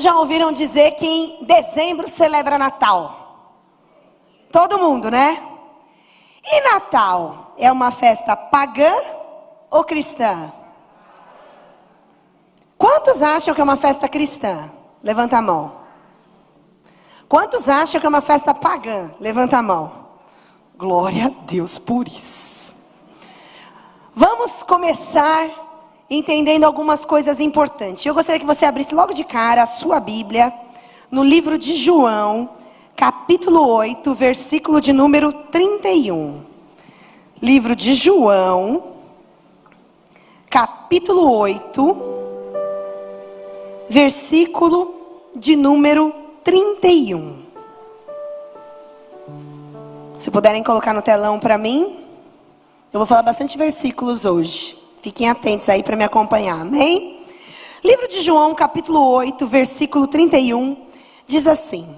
Quantos já ouviram dizer que em dezembro celebra Natal? Todo mundo, né? E Natal é uma festa pagã ou cristã? Quantos acham que é uma festa cristã? Levanta a mão. Quantos acham que é uma festa pagã? Levanta a mão. Glória a Deus por isso. Vamos começar entendendo algumas coisas importantes. Eu gostaria que você abrisse logo de cara a sua Bíblia no livro de João, capítulo 8, versículo de número 31. Livro de João, capítulo 8, versículo de número 31. Se puderem colocar no telão para mim, eu vou falar bastante versículos hoje. Fiquem atentos aí para me acompanhar, amém? Livro de João, capítulo 8, versículo 31, diz assim: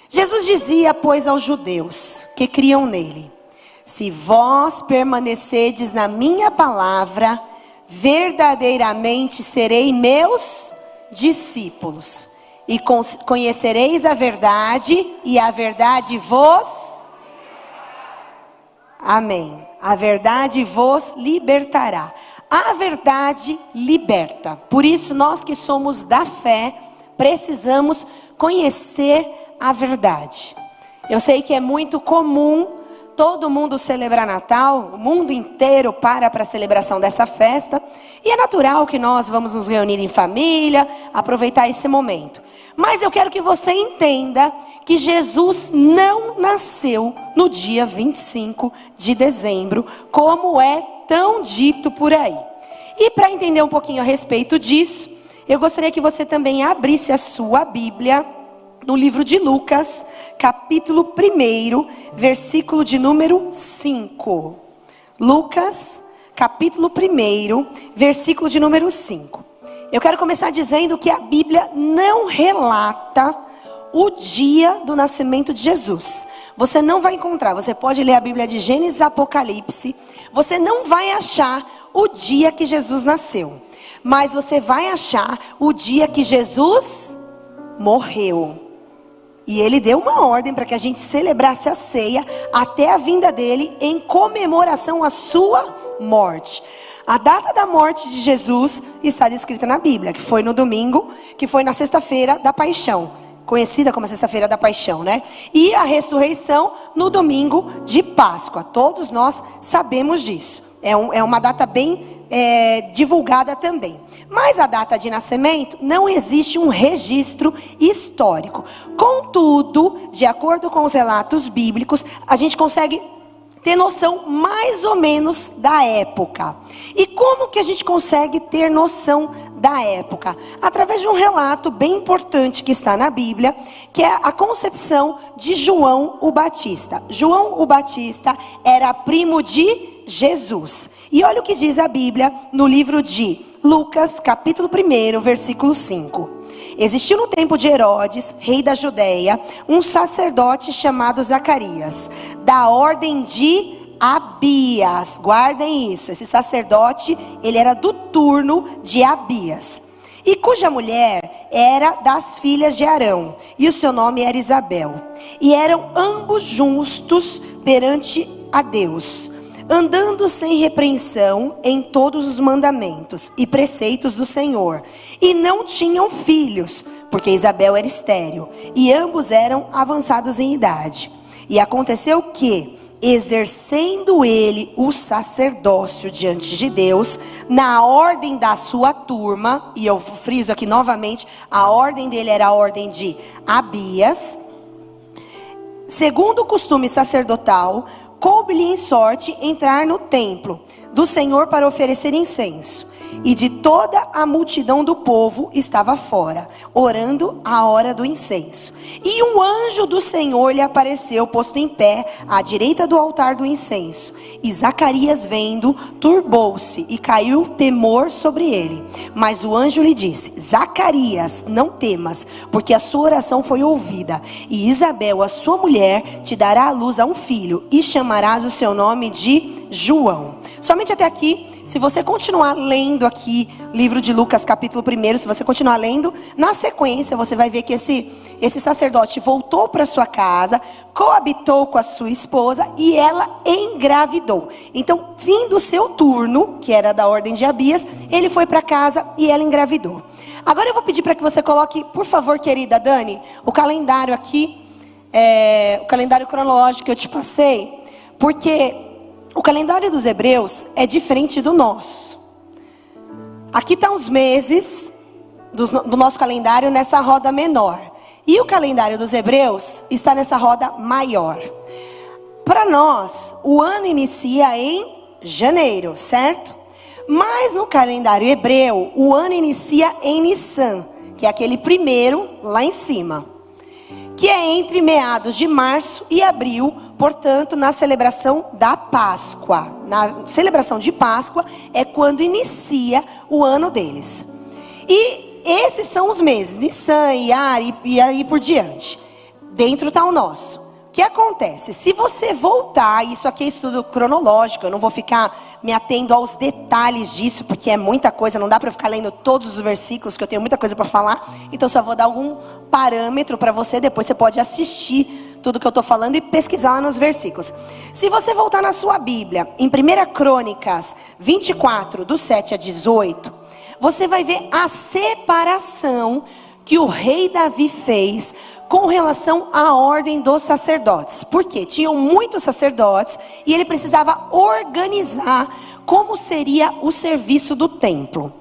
Jesus dizia, pois, aos judeus que criam nele: se vós permanecerdes na minha palavra, verdadeiramente serei meus discípulos, e conhecereis a verdade, e a verdade vos... Amém. A verdade vos libertará. A verdade liberta. Por isso, nós que somos da fé, precisamos conhecer a verdade. Eu sei que é muito comum todo mundo celebrar Natal, o mundo inteiro para a celebração dessa festa. E é natural que nós vamos nos reunir em família, aproveitar esse momento. Mas eu quero que você entenda que Jesus não nasceu no dia 25 de dezembro, como é tão dito por aí. E para entender um pouquinho a respeito disso, eu gostaria que você também abrisse a sua Bíblia no livro de Lucas, capítulo 1, versículo de número 5. Lucas, capítulo 1, versículo de número 5. Eu quero começar dizendo que a Bíblia não relata o dia do nascimento de Jesus. Você não vai encontrar, você pode ler a Bíblia de Gênesis e Apocalipse, você não vai achar o dia que Jesus nasceu, mas você vai achar o dia que Jesus morreu. E ele deu uma ordem para que a gente celebrasse a ceia até a vinda dele, em comemoração à sua morte. A data da morte de Jesus está descrita na Bíblia, que foi no domingo, que foi na sexta-feira da paixão, conhecida como a sexta-feira da paixão, né? E a ressurreição no domingo de Páscoa. Todos nós sabemos disso. É uma data bem divulgada também. Mas a data de nascimento, não existe um registro histórico. Contudo, de acordo com os relatos bíblicos, a gente consegue ter noção mais ou menos da época. E como que a gente consegue ter noção da época? Através de um relato bem importante que está na Bíblia, que é a concepção de João o Batista. João o Batista era primo de Jesus. E olha o que diz a Bíblia no livro de Lucas, capítulo 1, versículo 5. Existiu no tempo de Herodes, rei da Judeia, um sacerdote chamado Zacarias, da ordem de Abias. Guardem isso, esse sacerdote, ele era do turno de Abias, e cuja mulher era das filhas de Arão, e o seu nome era Isabel. E eram ambos justos perante a Deus, andando sem repreensão em todos os mandamentos e preceitos do Senhor. E não tinham filhos, porque Isabel era estéril, e ambos eram avançados em idade. E aconteceu que, exercendo ele o sacerdócio diante de Deus, na ordem da sua turma, e eu friso aqui novamente, a ordem dele era a ordem de Abias, segundo o costume sacerdotal, coube-lhe em sorte entrar no templo do Senhor para oferecer incenso. E de toda a multidão do povo estava fora, orando a hora do incenso. E um anjo do Senhor lhe apareceu, posto em pé, à direita do altar do incenso. E Zacarias, vendo, turbou-se e caiu temor sobre ele. Mas o anjo lhe disse: Zacarias, não temas, porque a sua oração foi ouvida. E Isabel, a sua mulher, te dará à luz a um filho, e chamarás o seu nome de João. Somente até aqui se você continuar lendo aqui, livro de Lucas capítulo 1, se você continuar lendo, na sequência você vai ver que esse sacerdote voltou para sua casa, coabitou com a sua esposa e ela engravidou. Então, fim do seu turno, que era da ordem de Abias, ele foi para casa e ela engravidou. Agora eu vou pedir para que você coloque, por favor, querida Dani, o calendário aqui, o calendário cronológico que eu te passei, porque o calendário dos hebreus é diferente do nosso. Aqui estão os meses do nosso calendário nessa roda menor. E o calendário dos hebreus está nessa roda maior. Para nós, o ano inicia em janeiro, certo? Mas no calendário hebreu, o ano inicia em Nissan, que é aquele primeiro lá em cima, que é entre meados de março e abril, portanto, na celebração da Páscoa. Na celebração de Páscoa é quando inicia o ano deles. E esses são os meses, Nissan, Iyar e aí por diante. Dentro está o nosso. O que acontece? Se você voltar, isso aqui é estudo cronológico, eu não vou ficar me atendo aos detalhes disso, porque é muita coisa, não dá para eu ficar lendo todos os versículos, que eu tenho muita coisa para falar. Então só vou dar algum parâmetro para você, depois você pode assistir tudo que eu estou falando e pesquisar lá nos versículos. Se você voltar na sua Bíblia, em 1 Crônicas 24, do 7 a 18, você vai ver a separação que o rei Davi fez com relação à ordem dos sacerdotes. Por quê? Tinham muitos sacerdotes e ele precisava organizar como seria o serviço do templo.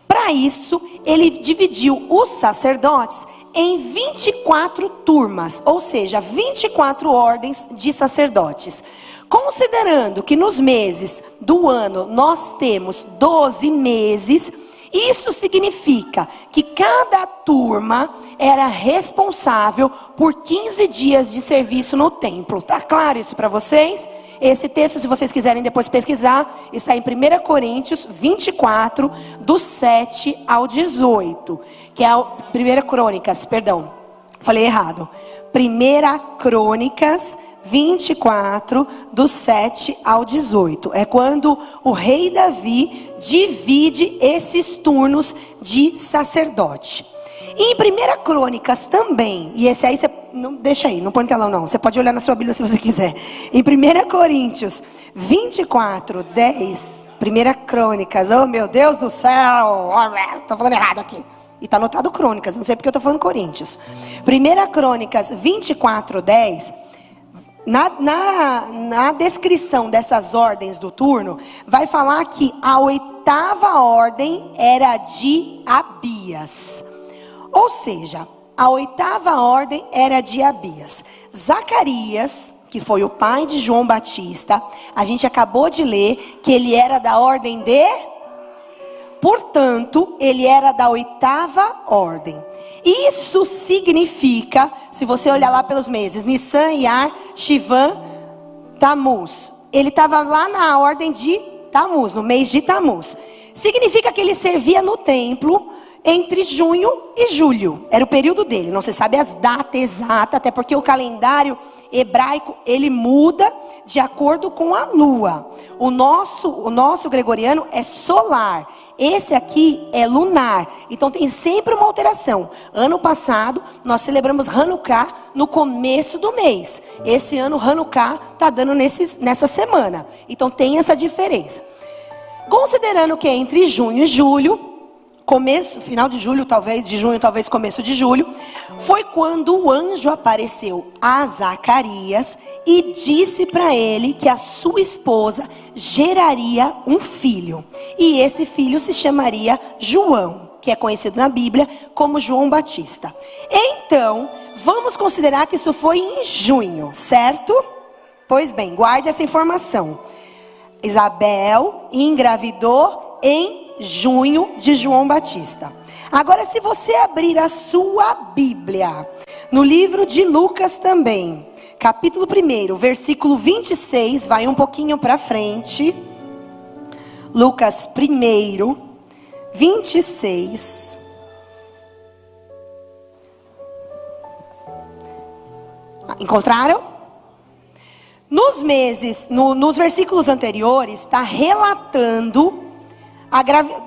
Para isso, ele dividiu os sacerdotes em 24 turmas, ou seja, 24 ordens de sacerdotes. Considerando que nos meses do ano nós temos 12 meses, isso significa que cada turma era responsável por 15 dias de serviço no templo. Tá claro isso para vocês? Esse texto, se vocês quiserem depois pesquisar, está em 1 Coríntios 24, do 7 ao 18. Que é 1 Crônicas, perdão, falei errado. 1 Crônicas 24, do 7 ao 18. É quando o rei Davi divide esses turnos de sacerdote. E em 1 Crônicas também, e esse aí você não deixa aí, não põe no telão não, você pode olhar na sua Bíblia se você quiser. Em 1 Coríntios 24, 10, 1 Crônicas, oh meu Deus do céu, estou falando errado aqui. E está anotado Crônicas, não sei porque eu estou falando Coríntios. 1 Crônicas 24, 10, na descrição dessas ordens do turno, vai falar que a 8ª ordem era de Abias. Ou seja, a 8ª ordem era de Abias. Zacarias, que foi o pai de João Batista, a gente acabou de ler que ele era da ordem de... Portanto, ele era da 8ª ordem. Isso significa, se você olhar lá pelos meses, Nissan, Iyar, Shivan, Tamuz. Ele estava lá na ordem de Tamuz, no mês de Tamuz. Significa que ele servia no templo entre junho e julho. Era o período dele. Não se sabe as datas exatas, até porque o calendário hebraico, ele muda de acordo com a lua. O nosso gregoriano é solar. Esse aqui é lunar. Então tem sempre uma alteração. Ano passado, nós celebramos Hanukkah no começo do mês. Esse ano, Hanukkah está dando nessa semana. Então tem essa diferença. Considerando que é entre junho e julho, final de julho, talvez, de junho, talvez começo de julho, foi quando o anjo apareceu a Zacarias e disse para ele que a sua esposa geraria um filho. E esse filho se chamaria João, que é conhecido na Bíblia como João Batista. Então, vamos considerar que isso foi em junho, certo? Pois bem, guarde essa informação. Isabel engravidou em junho de João Batista. Agora, se você abrir a sua Bíblia, no livro de Lucas também, capítulo 1, versículo 26, vai um pouquinho para frente. Lucas 1, 26. Encontraram? Nos versículos anteriores, está relatando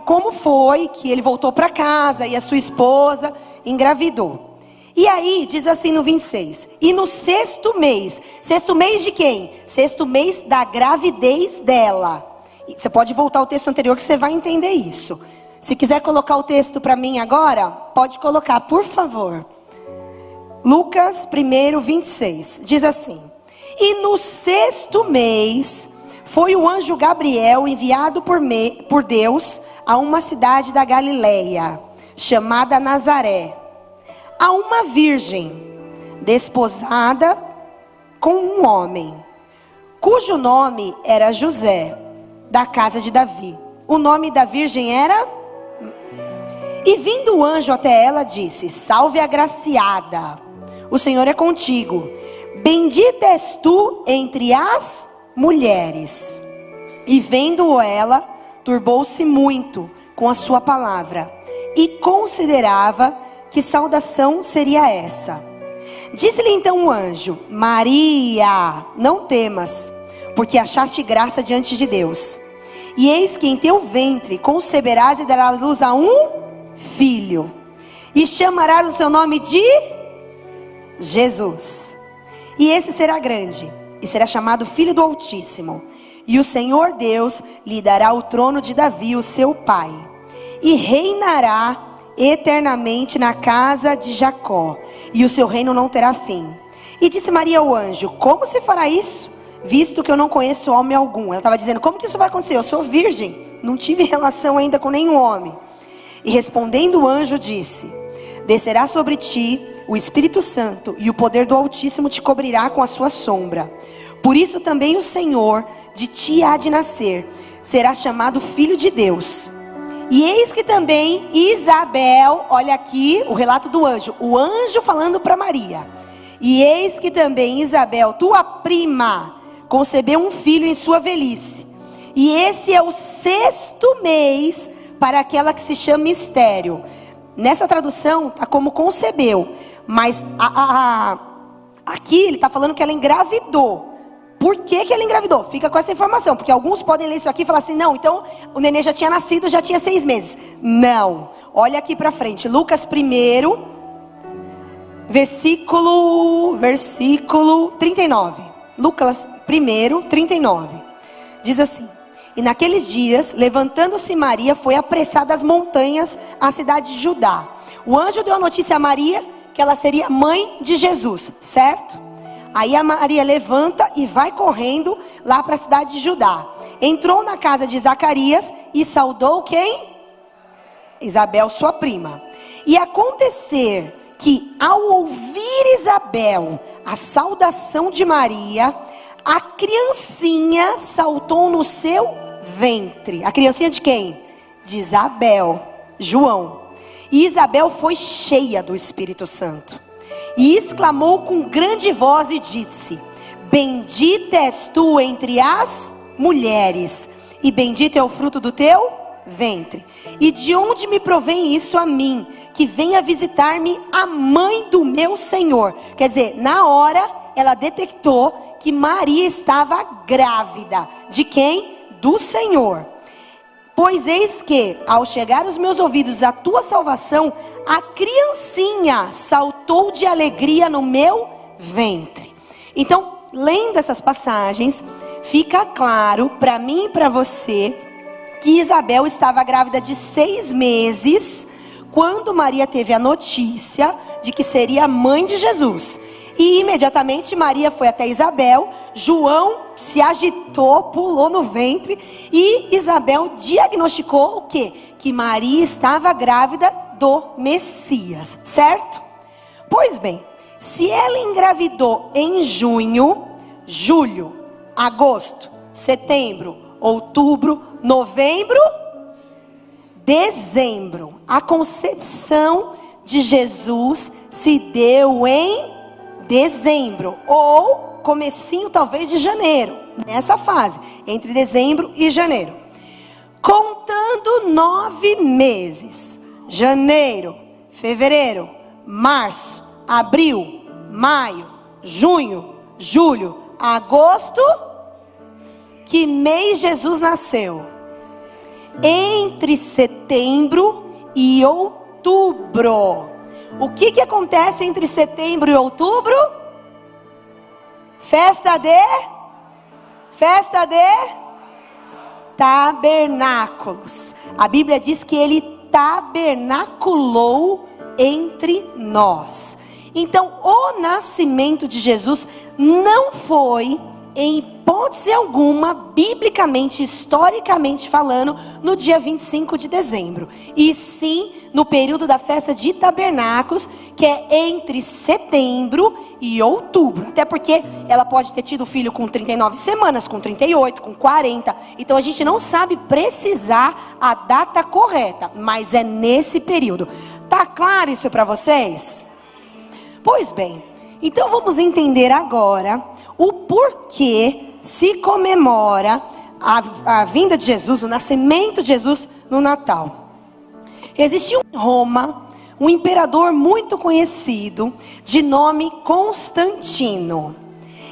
como foi que ele voltou para casa e a sua esposa engravidou. E aí diz assim no 26, e no sexto mês de quem? Sexto mês da gravidez dela. Você pode voltar ao texto anterior que você vai entender isso. Se quiser colocar o texto para mim agora, pode colocar, por favor. Lucas 1, 26, diz assim: e no sexto mês foi o anjo Gabriel enviado por Deus a uma cidade da Galileia, chamada Nazaré, a uma virgem desposada com um homem, cujo nome era José, da casa de Davi. O nome da virgem era... E vindo o anjo até ela, disse: salve agraciada, o Senhor é contigo, bendita és tu entre as mulheres. E vendo ela, turbou-se muito com a sua palavra, e considerava que saudação seria essa. Disse-lhe então o anjo: Maria, não temas, porque achaste graça diante de Deus. E eis que em teu ventre conceberás e darás luz a um filho, e chamarás o seu nome de Jesus. E esse será grande, e será chamado Filho do Altíssimo. E o Senhor Deus lhe dará o trono de Davi, o seu pai, e reinará eternamente na casa de Jacó, e o seu reino não terá fim. E disse Maria ao anjo: como se fará isso, visto que eu não conheço homem algum? Ela estava dizendo: como que isso vai acontecer? Eu sou virgem, não tive relação ainda com nenhum homem. E respondendo o anjo disse: descerá sobre ti o Espírito Santo, e o poder do Altíssimo te cobrirá com a sua sombra. Por isso também o Senhor de ti há de nascer, será chamado Filho de Deus. E eis que também Isabel, olha aqui o relato do anjo, o anjo falando para Maria. E eis que também Isabel, tua prima, concebeu um filho em sua velhice. E esse é o sexto mês para aquela que se chama estéril. Nessa tradução está como concebeu, mas aqui ele está falando que ela engravidou. Por que ela engravidou? Fica com essa informação, porque alguns podem ler isso aqui e falar assim: não, então o nenê já tinha nascido, já tinha 6 meses. Não, olha aqui para frente, Lucas 1, versículo 39. Lucas 1, 39. Diz assim: e naqueles dias, levantando-se Maria, foi apressada às montanhas, à cidade de Judá. O anjo deu a notícia a Maria que ela seria mãe de Jesus, certo? Aí a Maria levanta e vai correndo lá para a cidade de Judá. Entrou na casa de Zacarias e saudou quem? Isabel, sua prima. E acontecer que, ao ouvir Isabel a saudação de Maria, a criancinha saltou no seu ventre. A criancinha de quem? De Isabel, João. E Isabel foi cheia do Espírito Santo, e exclamou com grande voz e disse: bendita és tu entre as mulheres, e bendito é o fruto do teu ventre. E de onde me provém isso a mim, que venha visitar-me a mãe do meu Senhor? Quer dizer, na hora ela detectou que Maria estava grávida. De quem? Do Senhor. Pois eis que, ao chegar aos meus ouvidos a tua salvação, a criancinha saltou de alegria no meu ventre. Então, lendo essas passagens, fica claro para mim e para você que Isabel estava grávida de 6 meses, quando Maria teve a notícia de que seria mãe de Jesus. E imediatamente Maria foi até Isabel, João se agitou, pulou no ventre, e Isabel diagnosticou o quê? Que Maria estava grávida do Messias, certo? Pois bem, se ela engravidou em junho, julho, agosto, setembro, outubro, novembro, dezembro, a concepção de Jesus se deu em dezembro, ou comecinho talvez de janeiro, nessa fase, entre dezembro e janeiro. Contando 9 meses, janeiro, fevereiro, março, abril, maio, junho, julho, agosto, que mês Jesus nasceu? entre setembro e outubro. O que acontece entre setembro e outubro? Festa de tabernáculos. A Bíblia diz que ele tabernaculou entre nós. Então, o nascimento de Jesus não foi, em hipótese alguma, biblicamente, historicamente falando, no dia 25 de dezembro. E sim, no período da festa de tabernáculos, que é entre setembro e outubro. Até porque ela pode ter tido filho com 39 semanas, com 38, com 40. Então a gente não sabe precisar a data correta, mas é nesse período. Tá claro isso para vocês? Pois bem, então vamos entender agora o porquê se comemora a vinda de Jesus, o nascimento de Jesus no Natal. Existiu em Roma um imperador muito conhecido, de nome Constantino.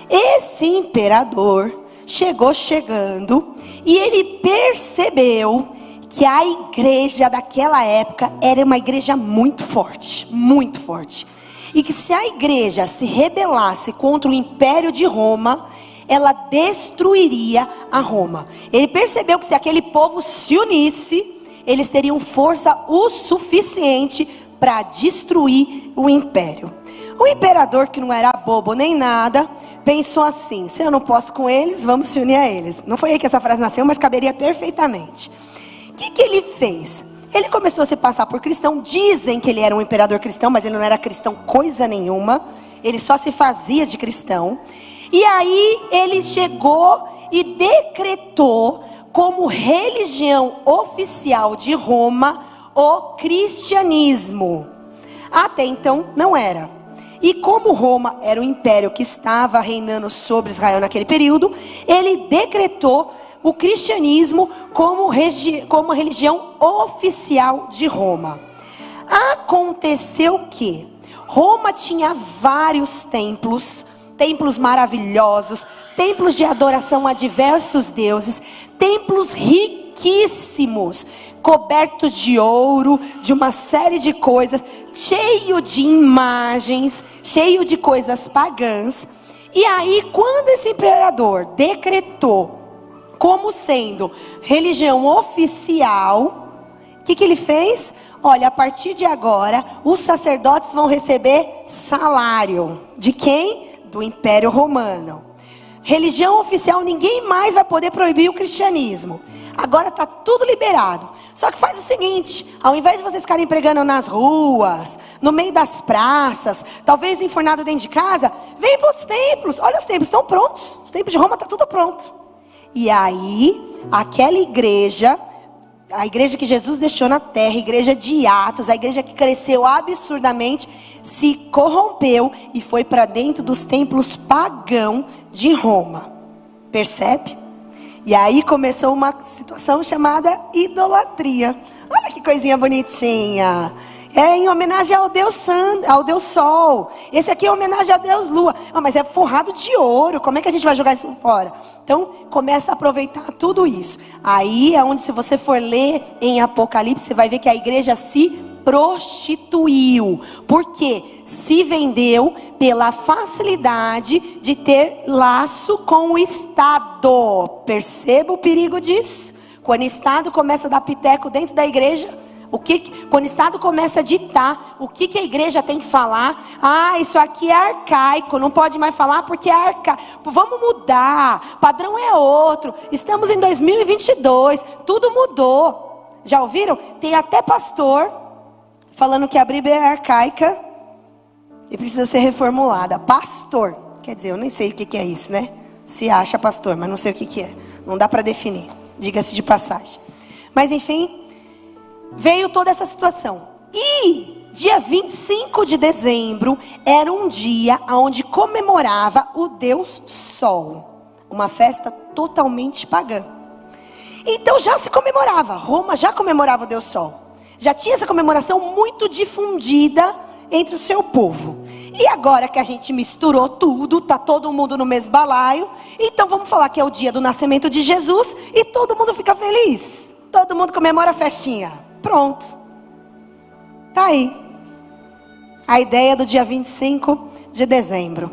Esse imperador chegando e ele percebeu que a igreja daquela época era uma igreja muito forte, muito forte. E que se a igreja se rebelasse contra o império de Roma, ela destruiria a Roma. Ele percebeu que se aquele povo se unisse, eles teriam força o suficiente para destruir o império. O imperador, que não era bobo nem nada, pensou assim: se eu não posso com eles, vamos se unir a eles. Não foi aí que essa frase nasceu, mas caberia perfeitamente. O que ele fez? Ele começou a se passar por cristão. Dizem que ele era um imperador cristão, mas ele não era cristão coisa nenhuma. Ele só se fazia de cristão. E aí ele chegou e decretou como religião oficial de Roma o cristianismo. Até então não era. E como Roma era o império que estava reinando sobre Israel naquele período, ele decretou o cristianismo como religião oficial de Roma. Aconteceu que Roma tinha vários templos maravilhosos, templos de adoração a diversos deuses, templos riquíssimos, cobertos de ouro, de uma série de coisas, cheio de imagens, cheio de coisas pagãs. E aí, quando esse imperador decretou como sendo religião oficial, o que ele fez? Olha, a partir de agora, os sacerdotes vão receber salário. De quem? Do Império Romano. Religião oficial, ninguém mais vai poder proibir o cristianismo. Agora está tudo liberado. Só que faz o seguinte: ao invés de vocês ficarem pregando nas ruas, no meio das praças, talvez enfornado dentro de casa, vem para os templos. Olha, os templos estão prontos. Os templos de Roma estão tudo pronto. E aí, aquela igreja, a igreja que Jesus deixou na terra, a igreja de Atos, a igreja que cresceu absurdamente, se corrompeu e foi para dentro dos templos pagãos de Roma. Percebe? E aí começou uma situação chamada idolatria. Olha que coisinha bonitinha. É em homenagem ao Deus Sol. Esse aqui é em homenagem ao Deus Lua. Mas é forrado de ouro. Como é que a gente vai jogar isso fora? Então, começa a aproveitar tudo isso. Aí é onde, se você for ler em Apocalipse, você vai ver que a igreja se prostituiu. Por quê? Se vendeu pela facilidade de ter laço com o Estado. Perceba o perigo disso? Quando o Estado começa a dar piteco dentro da igreja, quando o Estado começa a ditar o que a igreja tem que falar, isso aqui é arcaico, não pode mais falar porque é arcaico, vamos mudar, padrão é outro, estamos em 2022, tudo mudou. Já ouviram? Tem até pastor falando que a Bíblia é arcaica e precisa ser reformulada. Pastor, quer dizer, eu nem sei o que é isso, né? Se acha pastor, mas não sei o que é, não dá para definir, diga-se de passagem. Mas enfim, veio toda essa situação. E dia 25 de dezembro era um dia onde comemorava o Deus Sol. Uma festa totalmente pagã. Então já se comemorava. Roma já comemorava o Deus Sol. Já tinha essa comemoração muito difundida entre o seu povo. E agora que a gente misturou tudo, tá todo mundo no mesmo balaio, então vamos falar que é o dia do nascimento de Jesus e todo mundo fica feliz. Todo mundo comemora a festinha. Pronto. Tá aí. A ideia do dia 25 de dezembro.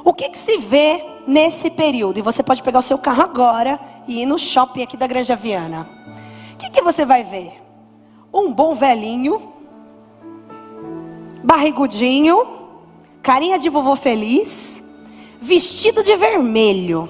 O que se vê nesse período? E você pode pegar o seu carro agora e ir no shopping aqui da Granja Viana. O que você vai ver? Um bom velhinho, barrigudinho, carinha de vovô feliz, vestido de vermelho.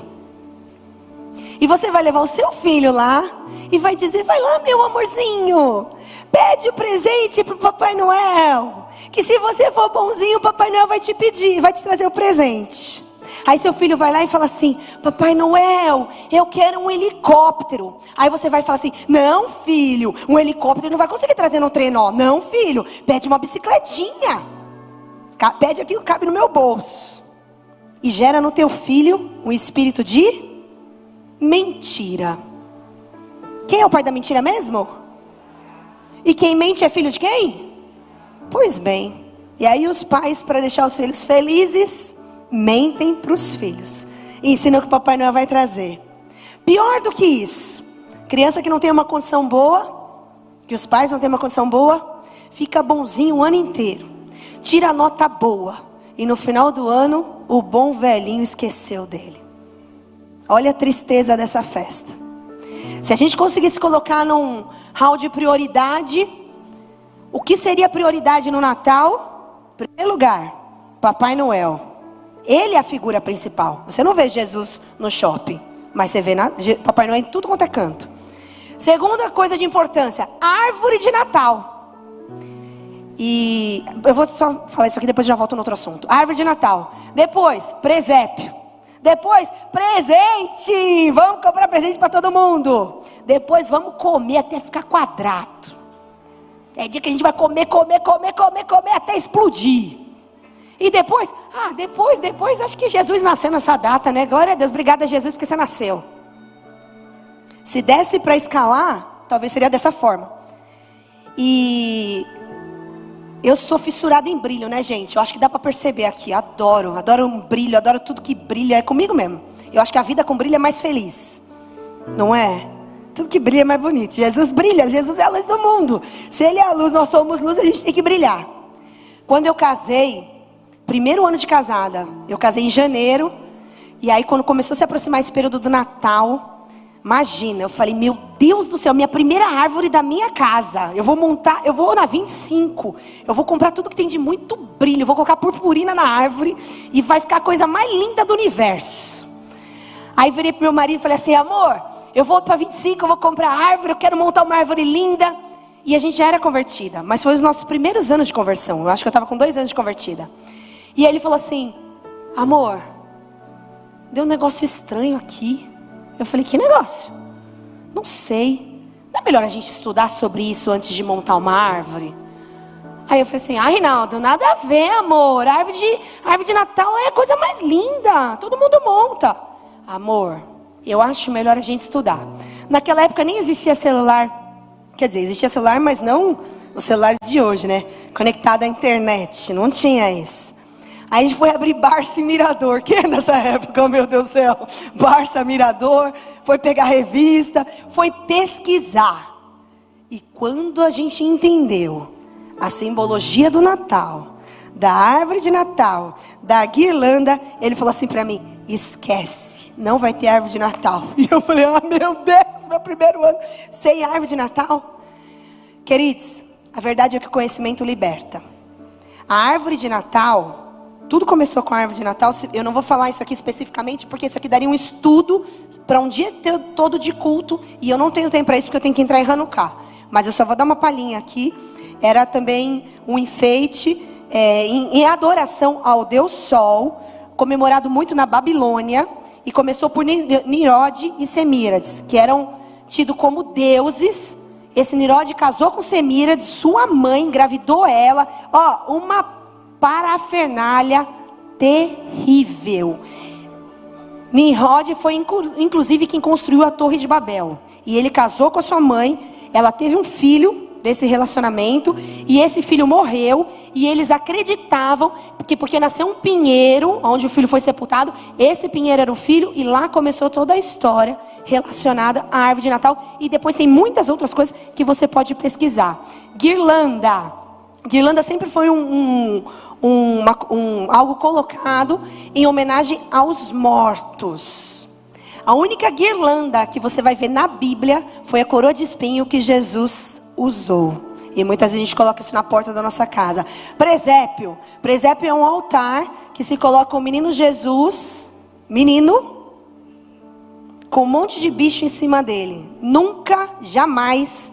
E você vai levar o seu filho lá e vai dizer: vai lá, meu amorzinho, pede o presente pro Papai Noel, que se você for bonzinho, o Papai Noel vai te pedir, vai te trazer o presente. Aí seu filho vai lá e fala assim: Papai Noel, eu quero um helicóptero. Aí você vai falar assim: não, filho, um helicóptero não vai conseguir trazer no trenó. Não, filho, pede uma bicicletinha. Pede aquilo que cabe no meu bolso. E gera no teu filho um espírito de mentira. Quem é o pai da mentira mesmo? E quem mente é filho de quem? Pois bem. E aí os pais, para deixar os filhos felizes, mentem para os filhos e ensinam que o Papai Noel vai trazer. Pior do que isso, criança que não tem uma condição boa, que os pais não têm uma condição boa, fica bonzinho o ano inteiro, tira a nota boa, e no final do ano o bom velhinho esqueceu dele. Olha a tristeza dessa festa. Se a gente conseguisse colocar num hall de prioridade, o que seria prioridade no Natal? Em primeiro lugar, Papai Noel. Ele é a figura principal. Você não vê Jesus no shopping, mas você vê Papai Noel em tudo quanto é canto. Segunda coisa de importância, árvore de Natal. E eu vou só falar isso aqui, depois já volto no outro assunto. Árvore de Natal. Depois, presépio. Depois, presente. Vamos comprar presente para todo mundo. Depois, vamos comer até ficar quadrado. É dia que a gente vai comer até explodir. E depois, depois acho que Jesus nasceu nessa data, né? Glória a Deus, obrigada Jesus porque você nasceu. Se desse para escalar, talvez seria dessa forma. E eu sou fissurada em brilho, né, gente? Eu acho que dá para perceber aqui. Adoro um brilho, adoro tudo que brilha. É comigo mesmo. Eu acho que a vida com brilho é mais feliz. Não é? Tudo que brilha é mais bonito. Jesus brilha, Jesus é a luz do mundo. Se Ele é a luz, nós somos luz, a gente tem que brilhar. Quando eu casei, primeiro ano de casada, eu casei em janeiro. E aí quando começou a se aproximar esse período do Natal, imagina, eu falei: meu Deus do céu, minha primeira árvore da minha casa. Eu vou na 25. Eu vou comprar tudo que tem de muito brilho. Eu vou colocar purpurina na árvore. E vai ficar a coisa mais linda do universo. Aí virei pro meu marido e falei assim: amor, eu vou para 25, eu vou comprar árvore, eu quero montar uma árvore linda. E a gente já era convertida, mas foi os nossos primeiros anos de conversão. Eu acho que eu estava com 2 anos de convertida. E aí ele falou assim: amor, deu um negócio estranho aqui. Eu falei: que negócio? Não sei. Não é melhor a gente estudar sobre isso antes de montar uma árvore? Aí eu falei assim: ai, Reinaldo, nada a ver, amor. Árvore de Natal é a coisa mais linda. Todo mundo monta. Amor, eu acho melhor a gente estudar. Naquela época nem existia celular. Quer dizer, existia celular, mas não os celulares de hoje, né? Conectado à internet. Não tinha isso. Aí a gente foi abrir Barça e Mirador. Quem é nessa época? Oh, meu Deus do céu. Barça, Mirador. Foi pegar revista. Foi pesquisar. E quando a gente entendeu a simbologia do Natal, da árvore de Natal, da guirlanda, ele falou assim pra mim: esquece, não vai ter árvore de Natal. E eu falei: ah, meu Deus, meu primeiro ano sem árvore de Natal. Queridos, a verdade é que o conhecimento liberta. A árvore de Natal, tudo começou com a árvore de Natal. Eu não vou falar isso aqui especificamente, porque isso aqui daria um estudo para um dia todo de culto. E eu não tenho tempo para isso, porque eu tenho que entrar em Hanukkah. Mas eu só vou dar uma palhinha aqui. Era também um enfeite em adoração ao Deus Sol, comemorado muito na Babilônia. E começou por Nimrod e Semíramis, que eram tidos como deuses. Esse Nimrod casou com Semíramis, sua mãe engravidou ela. Ó, uma parafernália terrível. Nimrod foi inclusive quem construiu a Torre de Babel. E ele casou com a sua mãe. Ela teve um filho, desse relacionamento, e esse filho morreu, e eles acreditavam que porque nasceu um pinheiro, onde o filho foi sepultado, esse pinheiro era o filho, e lá começou toda a história relacionada à árvore de Natal, e depois tem muitas outras coisas que você pode pesquisar. Guirlanda. Guirlanda sempre foi algo colocado em homenagem aos mortos. A única guirlanda que você vai ver na Bíblia foi a coroa de espinho que Jesus usou. E muitas vezes a gente coloca isso na porta da nossa casa. Presépio. Presépio é um altar que se coloca o menino Jesus, com um monte de bicho em cima dele. Nunca, jamais,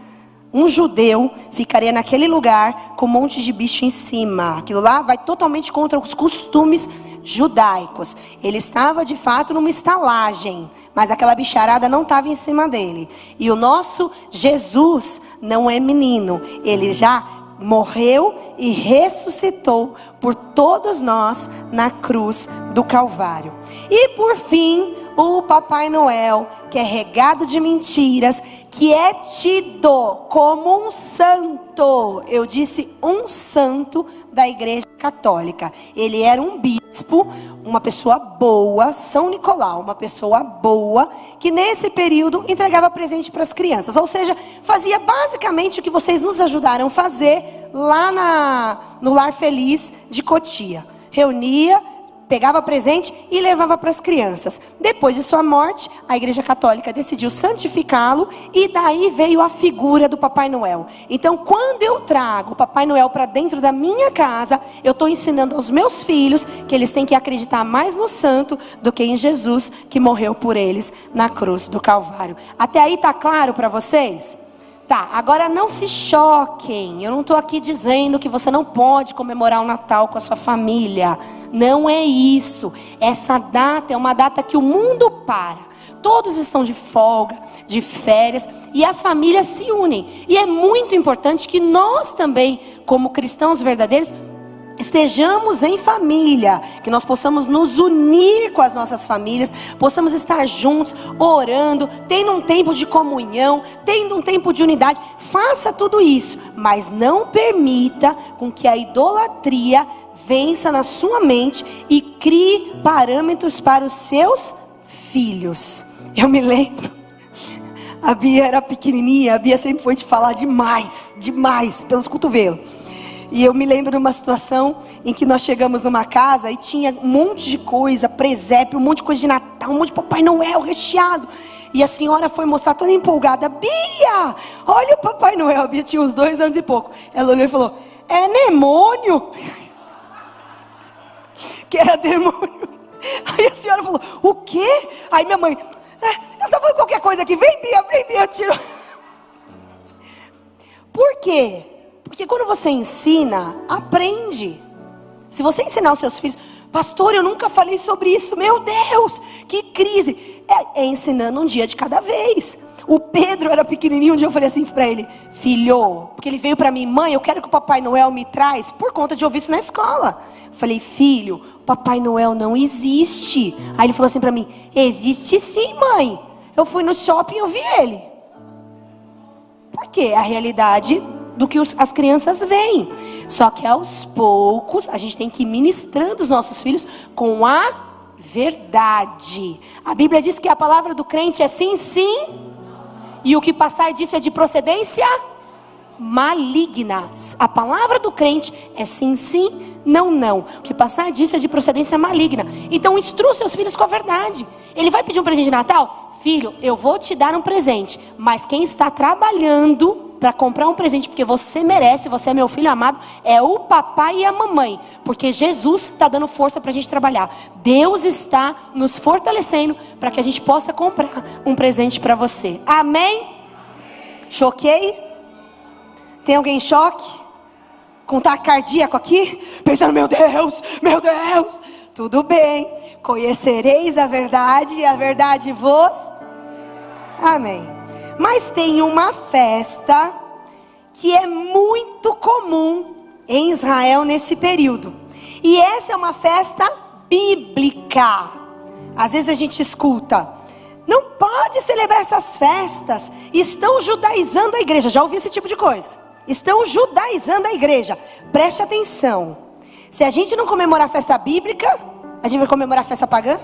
um judeu ficaria naquele lugar com um monte de bicho em cima. Aquilo lá vai totalmente contra os costumes judaicos. Ele estava de fato numa estalagem, mas aquela bicharada não estava em cima dele. E o nosso Jesus não é menino. Ele já morreu e ressuscitou por todos nós na cruz do Calvário. E por fim, o Papai Noel, que é regado de mentiras, que é tido como um santo. Eu disse um santo da Igreja Católica. Ele era um bispo, uma pessoa boa, São Nicolau, uma pessoa boa, que nesse período entregava presente para as crianças. Ou seja, fazia basicamente o que vocês nos ajudaram a fazer lá no Lar Feliz de Cotia. Reunia, pegava presente e levava para as crianças. Depois de sua morte, a Igreja Católica decidiu santificá-lo, e daí veio a figura do Papai Noel. Então, quando eu trago o Papai Noel para dentro da minha casa, eu estou ensinando aos meus filhos que eles têm que acreditar mais no santo do que em Jesus, que morreu por eles na cruz do Calvário. Até aí tá claro para vocês? Tá, agora não se choquem. Eu não estou aqui dizendo que você não pode comemorar o Natal com a sua família. Não é isso. Essa data é uma data que o mundo para. Todos estão de folga, de férias, e as famílias se unem. E é muito importante que nós também, como cristãos verdadeiros, estejamos em família, que nós possamos nos unir com as nossas famílias, possamos estar juntos, orando, tendo um tempo de comunhão, tendo um tempo de unidade. Faça tudo isso, mas não permita com que a idolatria vença na sua mente e crie parâmetros para os seus filhos. Eu me lembro, a Bia era pequenininha, a Bia sempre foi de falar demais, pelos cotovelos. E eu me lembro de uma situação em que nós chegamos numa casa e tinha um monte de coisa, presépio, um monte de coisa de Natal, um monte de Papai Noel recheado. E a senhora foi mostrar toda empolgada: Bia, olha o Papai Noel. A Bia tinha uns 2 anos e pouco. Ela olhou e falou: é demônio. Que era demônio. Aí a senhora falou: o quê? Aí minha mãe: eu tô falando qualquer coisa aqui, vem Bia, tira. Por quê? Porque quando você ensina, aprende. Se você ensinar os seus filhos: pastor, eu nunca falei sobre isso, meu Deus, que crise. É ensinando um dia de cada vez. O Pedro era pequenininho, um dia eu falei assim para ele: filho, porque ele veio para mim: mãe, eu quero que o Papai Noel me traz, por conta de ouvir isso na escola. Eu falei: filho, Papai Noel não existe. Aí ele falou assim para mim: existe sim, mãe. Eu fui no shopping e eu vi ele. Por quê? A realidade do que as crianças veem. Só que aos poucos a gente tem que ir ministrando os nossos filhos com a verdade. A Bíblia diz que a palavra do crente é sim, sim, e o que passar disso é de procedência maligna. A palavra do crente é sim, sim, não, não. O que passar disso é de procedência maligna. Então instrua seus filhos com a verdade. Ele vai pedir um presente de Natal? Filho, eu vou te dar um presente, mas quem está trabalhando para comprar um presente, porque você merece, você é meu filho amado, é o papai e a mamãe, porque Jesus está dando força para a gente trabalhar. Deus está nos fortalecendo para que a gente possa comprar um presente para você. Amém? Choquei? Tem alguém em choque? Com ataque cardíaco aqui? Pensando: meu Deus, tudo bem, conhecereis a verdade e a verdade vos... Amém. Mas tem uma festa que é muito comum em Israel nesse período. E essa é uma festa bíblica. Às vezes a gente escuta: não pode celebrar essas festas, estão judaizando a igreja. Já ouvi esse tipo de coisa. estão judaizando a igreja. Preste atenção. Se a gente não comemorar a festa bíblica, a gente vai comemorar a festa pagã?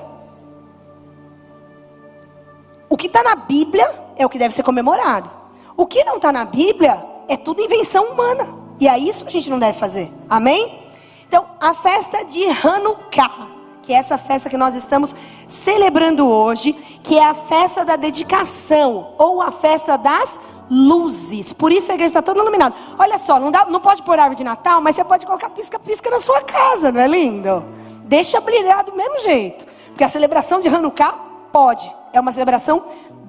O que está na Bíblia é o que deve ser comemorado. O que não está na Bíblia é tudo invenção humana. E é isso que a gente não deve fazer. Amém? Então, a festa de Hanukkah, que é essa festa que nós estamos celebrando hoje, que é a festa da dedicação, ou a festa das luzes. Por isso a igreja está toda iluminada. Olha só, não pode pôr árvore de Natal, mas você pode colocar pisca-pisca na sua casa, não é lindo? Deixa brilhar do mesmo jeito. Porque a celebração de Hanukkah pode. É uma celebração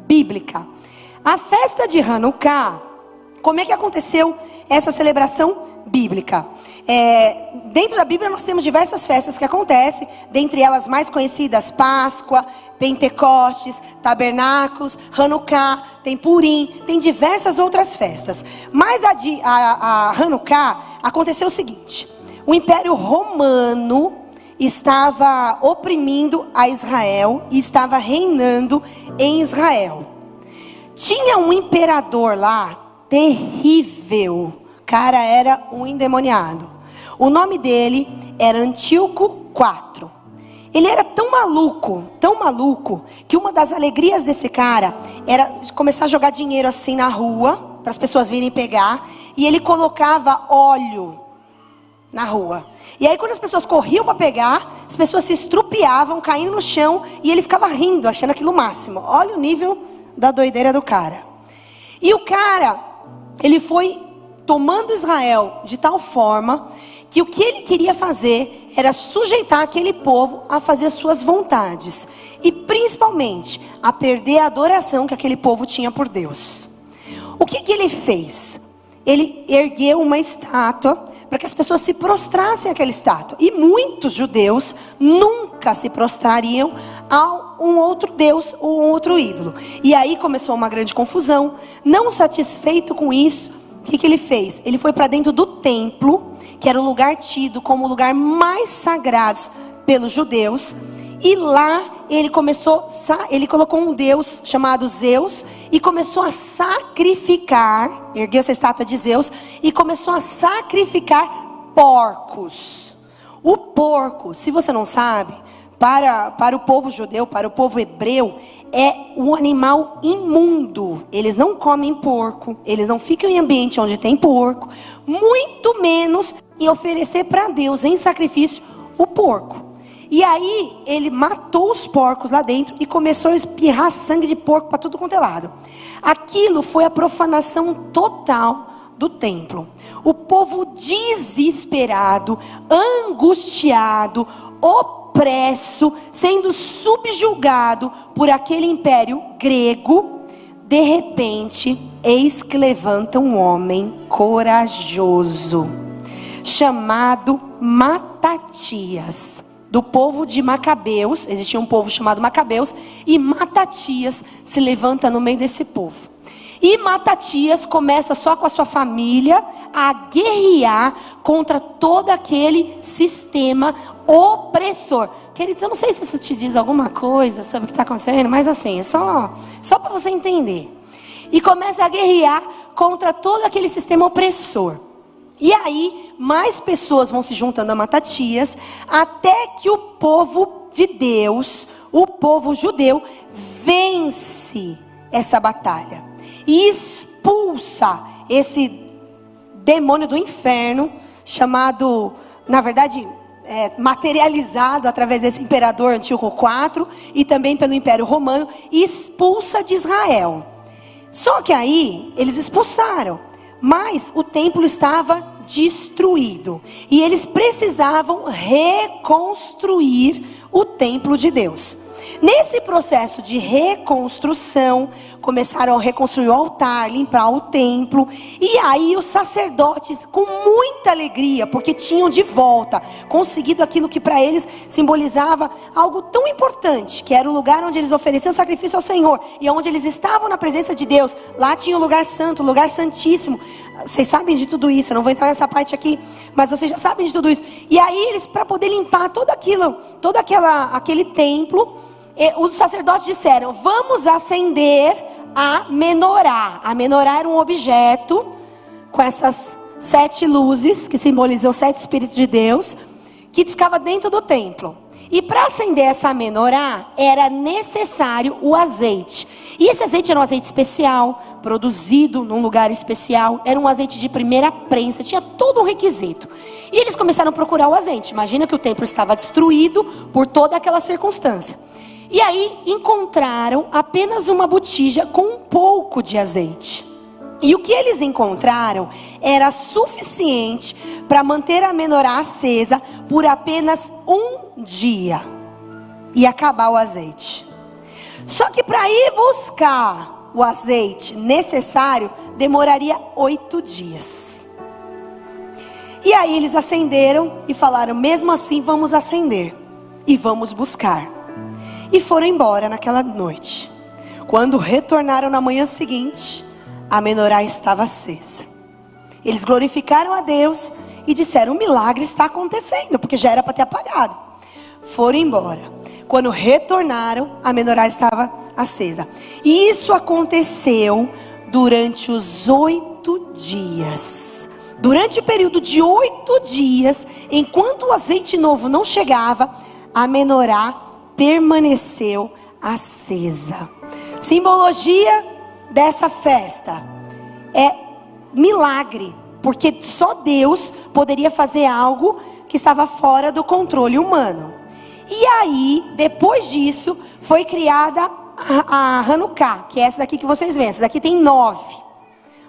bíblica. A festa de Hanukkah, como é que aconteceu essa celebração bíblica? Dentro da Bíblia nós temos diversas festas que acontecem, dentre elas mais conhecidas, Páscoa, Pentecostes, Tabernáculos, Hanukkah, tem Purim, tem diversas outras festas. Mas a Hanukkah aconteceu o seguinte: o Império Romano estava oprimindo a Israel e estava reinando em Israel. Tinha um imperador lá, terrível, cara, era um endemoniado. O nome dele era Antíoco IV. Ele era tão maluco, que uma das alegrias desse cara era começar a jogar dinheiro assim na rua, para as pessoas virem pegar, e ele colocava óleo na rua. E aí quando as pessoas corriam para pegar, as pessoas se estrupiavam, caindo no chão, e ele ficava rindo, achando aquilo o máximo. Olha o nível da doideira do cara. E o cara, ele foi tomando Israel de tal forma que o que ele queria fazer era sujeitar aquele povo a fazer as suas vontades. E principalmente a perder a adoração que aquele povo tinha por Deus. O que ele fez? Ele ergueu uma estátua para que as pessoas se prostrassem àquela estátua. E muitos judeus nunca se prostrariam a um outro Deus ou um outro ídolo. E aí começou uma grande confusão. Não satisfeito com isso, o que ele fez? Ele foi para dentro do templo, que era o lugar tido como o lugar mais sagrado pelos judeus. E lá ele colocou um deus chamado Zeus e começou a sacrificar, ergueu essa estátua de Zeus e começou a sacrificar porcos. O porco, se você não sabe, para o povo judeu, para o povo hebreu, é um animal imundo. Eles não comem porco, eles não ficam em ambiente onde tem porco, muito menos em oferecer para Deus em sacrifício o porco. E aí ele matou os porcos lá dentro e começou a espirrar sangue de porco para tudo quanto é lado. Aquilo foi a profanação total do templo. O povo desesperado, angustiado, opresso, sendo subjugado por aquele império grego. De repente, eis que levanta um homem corajoso, chamado Matatias, do povo de Macabeus. Existia um povo chamado Macabeus, e Matatias se levanta no meio desse povo. E Matatias começa só com a sua família a guerrear contra todo aquele sistema opressor. Queridos, eu não sei se isso te diz alguma coisa sobre o que está acontecendo, mas assim, é só para você entender. E começa a guerrear contra todo aquele sistema opressor. E aí, mais pessoas vão se juntando a Matatias, até que o povo de Deus, o povo judeu, vence essa batalha. E expulsa esse demônio do inferno, chamado, na verdade, materializado através desse imperador Antíoco IV, e também pelo Império Romano, e expulsa de Israel. Só que aí, eles expulsaram, mas o templo estava destruído, e eles precisavam reconstruir o templo de Deus. Nesse processo de reconstrução, começaram a reconstruir o altar, limpar o templo. E aí os sacerdotes, com muita alegria, porque tinham de volta conseguido aquilo que para eles simbolizava algo tão importante, que era o lugar onde eles ofereciam sacrifício ao Senhor, e onde eles estavam na presença de Deus. Lá tinha o lugar santo, o lugar santíssimo. Vocês sabem de tudo isso, eu não vou entrar nessa parte aqui, mas vocês já sabem de tudo isso. E aí eles, para poder limpar aquele templo, os sacerdotes disseram: vamos acender a menorá. A menorá era um objeto com essas 7 luzes, que simbolizam os 7 Espíritos de Deus, que ficava dentro do templo. E para acender essa menorá, era necessário o azeite. E esse azeite era um azeite especial, produzido num lugar especial. Era um azeite de primeira prensa, tinha todo um requisito. E eles começaram a procurar o azeite. Imagina que o templo estava destruído por toda aquela circunstância. E aí encontraram apenas uma botija com um pouco de azeite. E o que eles encontraram era suficiente para manter a menorá acesa por apenas um dia e acabar o azeite. Só que para ir buscar o azeite necessário, demoraria 8 dias. E aí eles acenderam e falaram: mesmo assim vamos acender e vamos buscar. E foram embora naquela noite. Quando retornaram na manhã seguinte, a menorá estava acesa. Eles glorificaram a Deus e disseram: um milagre está acontecendo, porque já era para ter apagado. Foram embora. Quando retornaram, a menorá estava acesa. E isso aconteceu durante os 8 dias. Durante o período de 8 dias, enquanto o azeite novo não chegava, a menorá permaneceu acesa. Simbologia dessa festa é milagre, porque só Deus poderia fazer algo que estava fora do controle humano. E aí, depois disso, foi criada a Hanukkah, que é essa daqui que vocês veem. Essa daqui tem 9.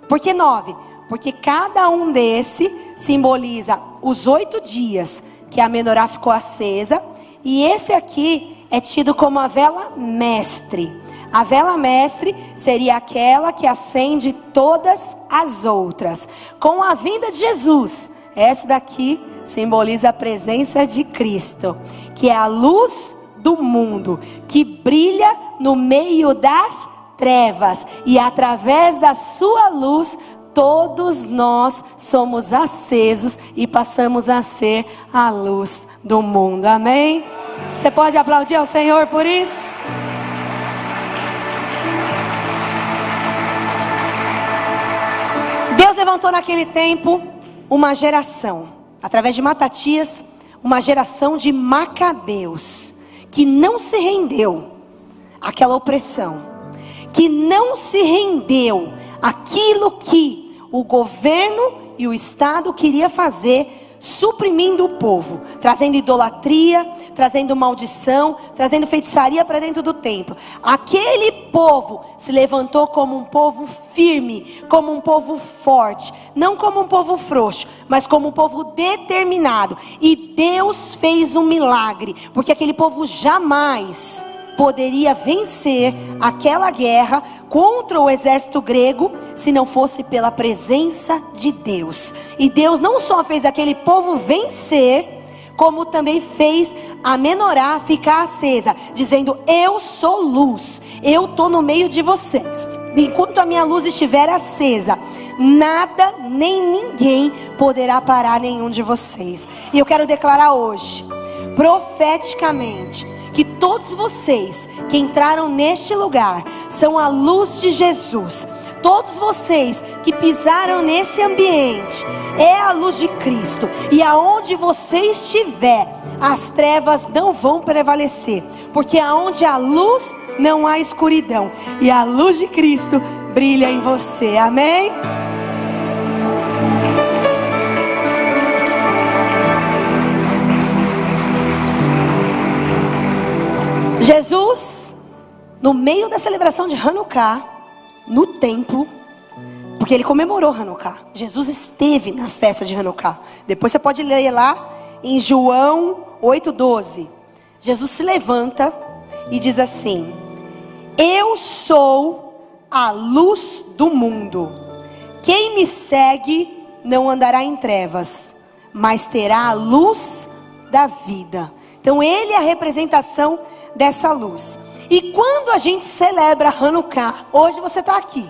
Por que 9? Porque cada um desse simboliza os 8 dias que a menorá ficou acesa. E esse aqui é tido como a vela mestre. A vela mestre seria aquela que acende todas as outras. Com a vinda de Jesus, essa daqui simboliza a presença de Cristo, que é a luz do mundo, que brilha no meio das trevas. E através da sua luz, todos nós somos acesos e passamos a ser a luz do mundo. Amém? Você pode aplaudir ao Senhor por isso? Deus levantou naquele tempo uma geração, através de Matatias, uma geração de macabeus, que não se rendeu àquela opressão, que não se rendeu àquilo que o governo e o Estado queria fazer, suprimindo o povo, trazendo idolatria, trazendo maldição, trazendo feitiçaria para dentro do templo. Aquele povo se levantou como um povo firme, como um povo forte, não como um povo frouxo, mas como um povo determinado. E Deus fez um milagre, porque aquele povo jamais poderia vencer aquela guerra contra o exército grego se não fosse pela presença de Deus. E Deus não só fez aquele povo vencer, como também fez a menorá ficar acesa, dizendo: eu sou luz, eu estou no meio de vocês. Enquanto a minha luz estiver acesa, nada nem ninguém poderá parar nenhum de vocês. E eu quero declarar hoje, profeticamente, que todos vocês que entraram neste lugar são a luz de Jesus. Todos vocês que pisaram nesse ambiente é a luz de Cristo. E aonde você estiver, as trevas não vão prevalecer, porque aonde há luz não há escuridão, e a luz de Cristo brilha em você. Amém? Jesus, no meio da celebração de Hanukkah, no templo, porque ele comemorou Hanukkah, Jesus esteve na festa de Hanukkah. Depois você pode ler lá em João 8:12. Jesus se levanta e diz assim: eu sou a luz do mundo. Quem me segue não andará em trevas, mas terá a luz da vida. Então ele é a representação dessa luz. E quando a gente celebra Hanukkah, hoje você está aqui.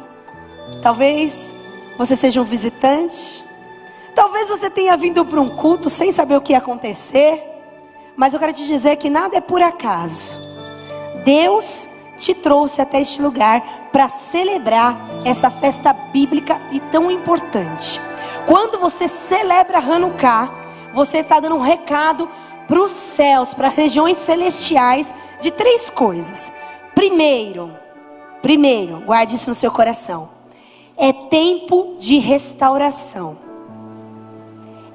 Talvez você seja um visitante, talvez você tenha vindo para um culto sem saber o que ia acontecer, mas eu quero te dizer que nada é por acaso. Deus te trouxe até este lugar para celebrar essa festa bíblica e tão importante. Quando você celebra Hanukkah, você está dando um recado para os céus, para as regiões celestiais, de 3 coisas. Primeiro, guarde isso no seu coração. É tempo de restauração.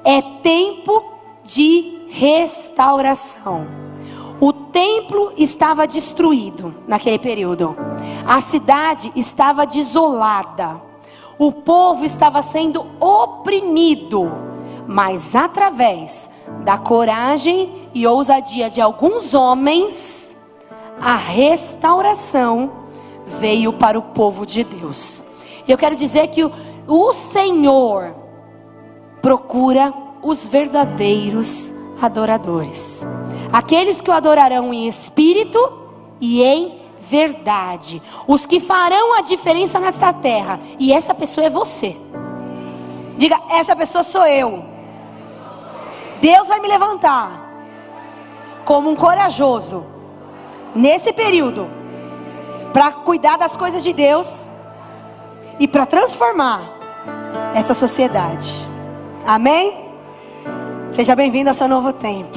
É tempo de restauração. O templo estava destruído naquele período. A cidade estava desolada. O povo estava sendo oprimido. Mas através da coragem e ousadia de alguns homens, a restauração veio para o povo de Deus. Eu quero dizer que o Senhor procura os verdadeiros adoradores, aqueles que o adorarão em espírito e em verdade, os que farão a diferença nesta terra. E essa pessoa é você. Diga: essa pessoa sou eu. Deus vai me levantar como um corajoso nesse período para cuidar das coisas de Deus e para transformar essa sociedade. Amém? Seja bem-vindo ao seu novo tempo.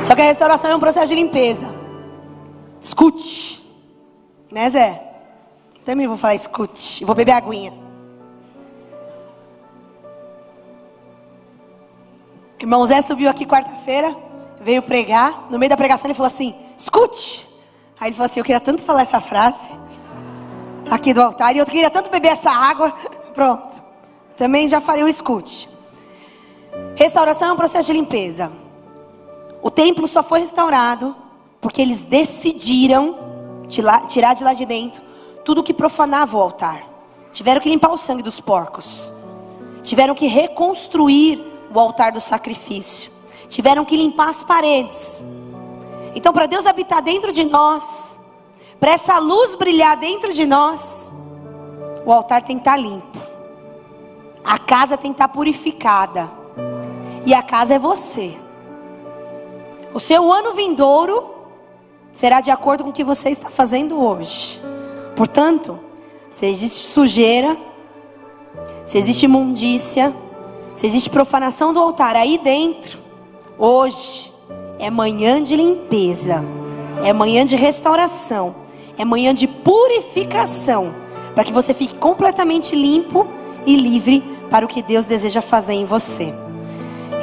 Só que a restauração é um processo de limpeza. Escute, né, Zé? Também vou falar escute. Vou beber aguinha. O irmão Zé subiu aqui quarta-feira, veio pregar. No meio da pregação ele falou assim: escute. Aí ele falou assim: eu queria tanto falar essa frase aqui do altar, e eu queria tanto beber essa água. Pronto, também já falei o escute. Restauração é um processo de limpeza. O templo só foi restaurado porque eles decidiram tirar de lá de dentro tudo que profanava o altar. Tiveram que limpar o sangue dos porcos. Tiveram que reconstruir o altar do sacrifício. Tiveram que limpar as paredes. Então, para Deus habitar dentro de nós, para essa luz brilhar dentro de nós, o altar tem que estar limpo. A casa tem que estar purificada. E a casa é você. O seu ano vindouro será de acordo com o que você está fazendo hoje. Portanto, se existe sujeira, se existe imundícia, se existe profanação do altar aí dentro, hoje é manhã de limpeza, é manhã de restauração, é manhã de purificação, para que você fique completamente limpo e livre para o que Deus deseja fazer em você.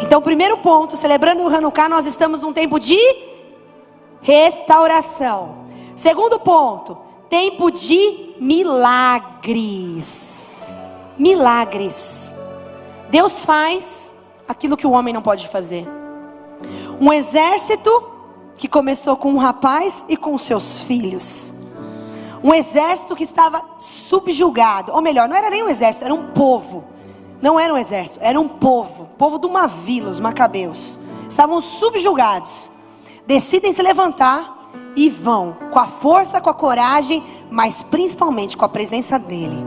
Então, primeiro ponto, celebrando o Hanukkah, nós estamos num tempo de restauração. Segundo ponto, tempo de milagres. Milagres. Deus faz aquilo que o homem não pode fazer. Um exército que começou com um rapaz e com seus filhos. Um exército que estava subjugado. Ou melhor, não era nem um exército, era um povo. Não era um exército, era um povo. Povo de uma vila, os macabeus. Estavam subjugados. Decidem se levantar e vão com a força, com a coragem, mas principalmente com a presença dele.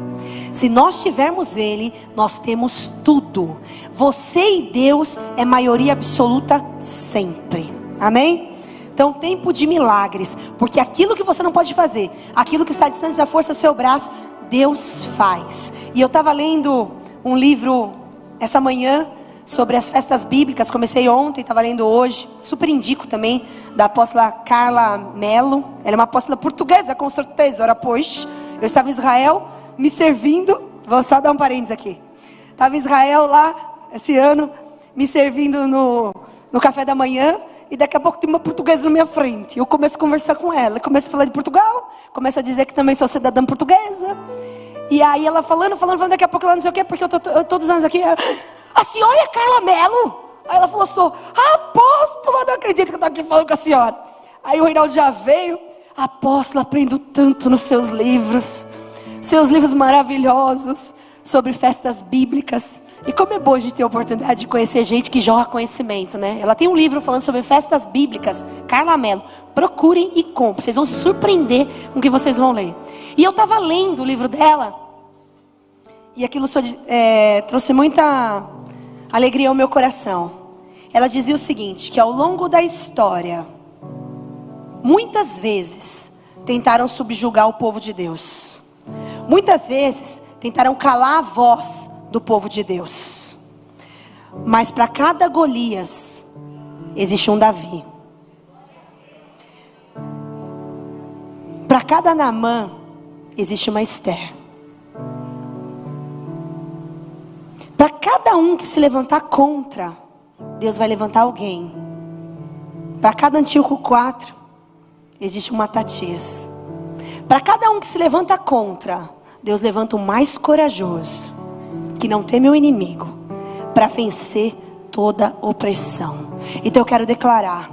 Se nós tivermos ele, nós temos tudo. Você e Deus é maioria absoluta sempre. Amém? Então, tempo de milagres, porque aquilo que você não pode fazer, aquilo que está distante da força do seu braço, Deus faz. E eu estava lendo um livro essa manhã sobre as festas bíblicas. Comecei ontem, estava lendo hoje. Super indico também, da apóstola Carla Mello. Ela é uma apóstola portuguesa, com certeza. Ora pois, eu estava em Israel me servindo. Vou só dar um parênteses aqui. Estava em Israel lá esse ano, me servindo no café da manhã. E daqui a pouco tem uma portuguesa na minha frente. Eu começo a conversar com ela, começo a falar de Portugal, começo a dizer que também sou cidadã portuguesa. E aí ela falando, daqui a pouco ela não sei o quê, porque eu tô todos os anos aqui. A senhora é Carla Mello? Aí ela falou: sou apóstola, não acredito que eu tô aqui falando com a senhora. Aí o Reinaldo já veio: apóstola, aprendo tanto nos seus livros maravilhosos sobre festas bíblicas. E como é bom a gente ter a oportunidade de conhecer gente que jorra conhecimento, né? Ela tem um livro falando sobre festas bíblicas, Carla Mello. Procurem e comprem, vocês vão se surpreender com o que vocês vão ler. E eu estava lendo o livro dela, e aquilo trouxe muita alegria ao meu coração. Ela dizia o seguinte, que ao longo da história, muitas vezes tentaram subjugar o povo de Deus. Muitas vezes tentaram calar a voz do povo de Deus. Mas para cada Golias existe um Davi. Para cada Naamã existe uma Esther. Para cada um que se levantar contra, Deus vai levantar alguém. Para cada Antíoco 4 existe um Matatias. Para cada um que se levanta contra, Deus levanta o mais corajoso, que não teme o inimigo, para vencer toda opressão. Então eu quero declarar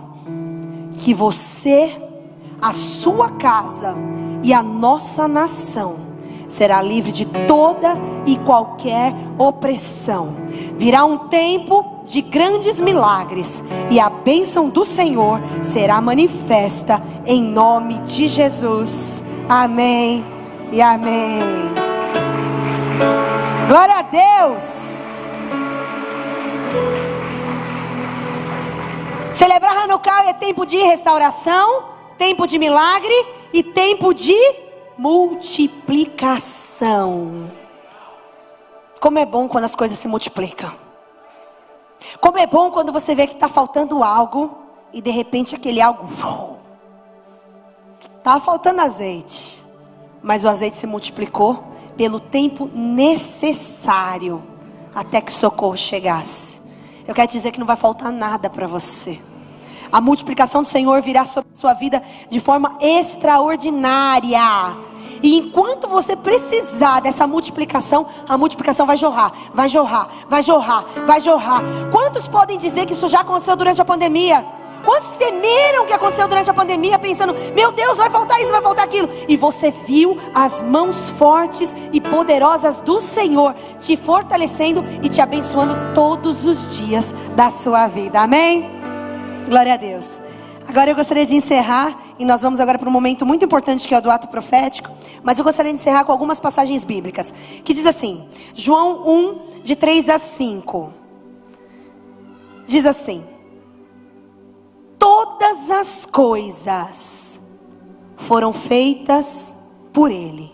que você, a sua casa e a nossa nação será livre de toda e qualquer opressão. Virá um tempo de grandes milagres e a bênção do Senhor será manifesta em nome de Jesus. Amém e amém. Glória a Deus. Celebrar Hanukkah é tempo de restauração, tempo de milagre e tempo de multiplicação. Como é bom quando as coisas se multiplicam. Como é bom quando você vê que está faltando algo e de repente aquele algo estava faltando azeite, mas o azeite se multiplicou pelo tempo necessário até que o socorro chegasse. Eu quero dizer que não vai faltar nada para você. A multiplicação do Senhor virá sobre a sua vida de forma extraordinária. E enquanto você precisar dessa multiplicação, a multiplicação vai jorrar, vai jorrar, vai jorrar, vai jorrar. Quantos podem dizer que isso já aconteceu durante a pandemia? Quantos temeram que aconteceu durante a pandemia, pensando, meu Deus, vai faltar isso, vai faltar aquilo. E você viu as mãos fortes e poderosas do Senhor te fortalecendo e te abençoando todos os dias da sua vida. Amém? Glória a Deus. Agora eu gostaria de encerrar, e nós vamos agora para um momento muito importante que é o do ato profético. Mas eu gostaria de encerrar com algumas passagens bíblicas, que diz assim, João 1, de 3 a 5. Diz assim: todas as coisas foram feitas por Ele,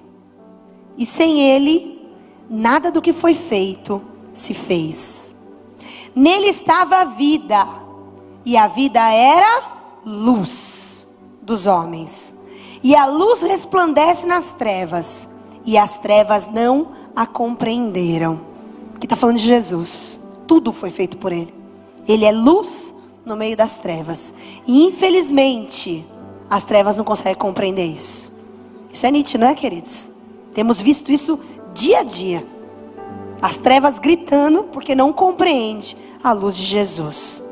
e sem Ele, nada do que foi feito se fez. Nele estava a vida, e a vida era luz dos homens. E a luz resplandece nas trevas, e as trevas não a compreenderam. Aqui está falando de Jesus. Tudo foi feito por Ele. Ele é luz no meio das trevas. E infelizmente, as trevas não conseguem compreender isso. Isso é nítido, não é, queridos? Temos visto isso dia a dia. As trevas gritando porque não compreende a luz de Jesus.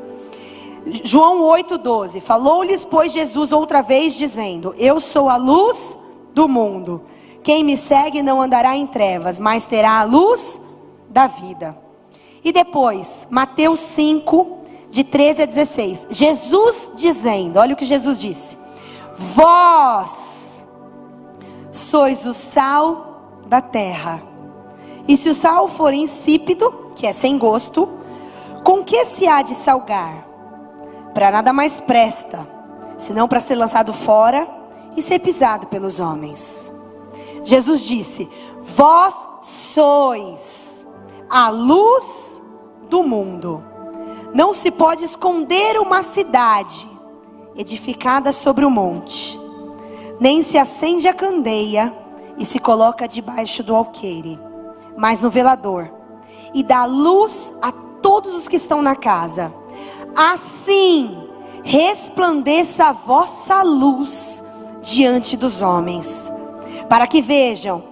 João 8,12. Falou-lhes, pois, Jesus outra vez, dizendo: eu sou a luz do mundo. Quem me segue não andará em trevas, mas terá a luz da vida. E depois, Mateus 5, de 13 a 16. Jesus dizendo, olha o que Jesus disse: vós sois o sal da terra. E se o sal for insípido, que é sem gosto, com que se há de salgar? Para nada mais presta, senão para ser lançado fora e ser pisado pelos homens. Jesus disse: vós sois a luz do mundo. Não se pode esconder uma cidade edificada sobre o monte, nem se acende a candeia e se coloca debaixo do alqueire, mas no velador, e dá luz a todos os que estão na casa. Assim resplandeça a vossa luz diante dos homens, para que vejam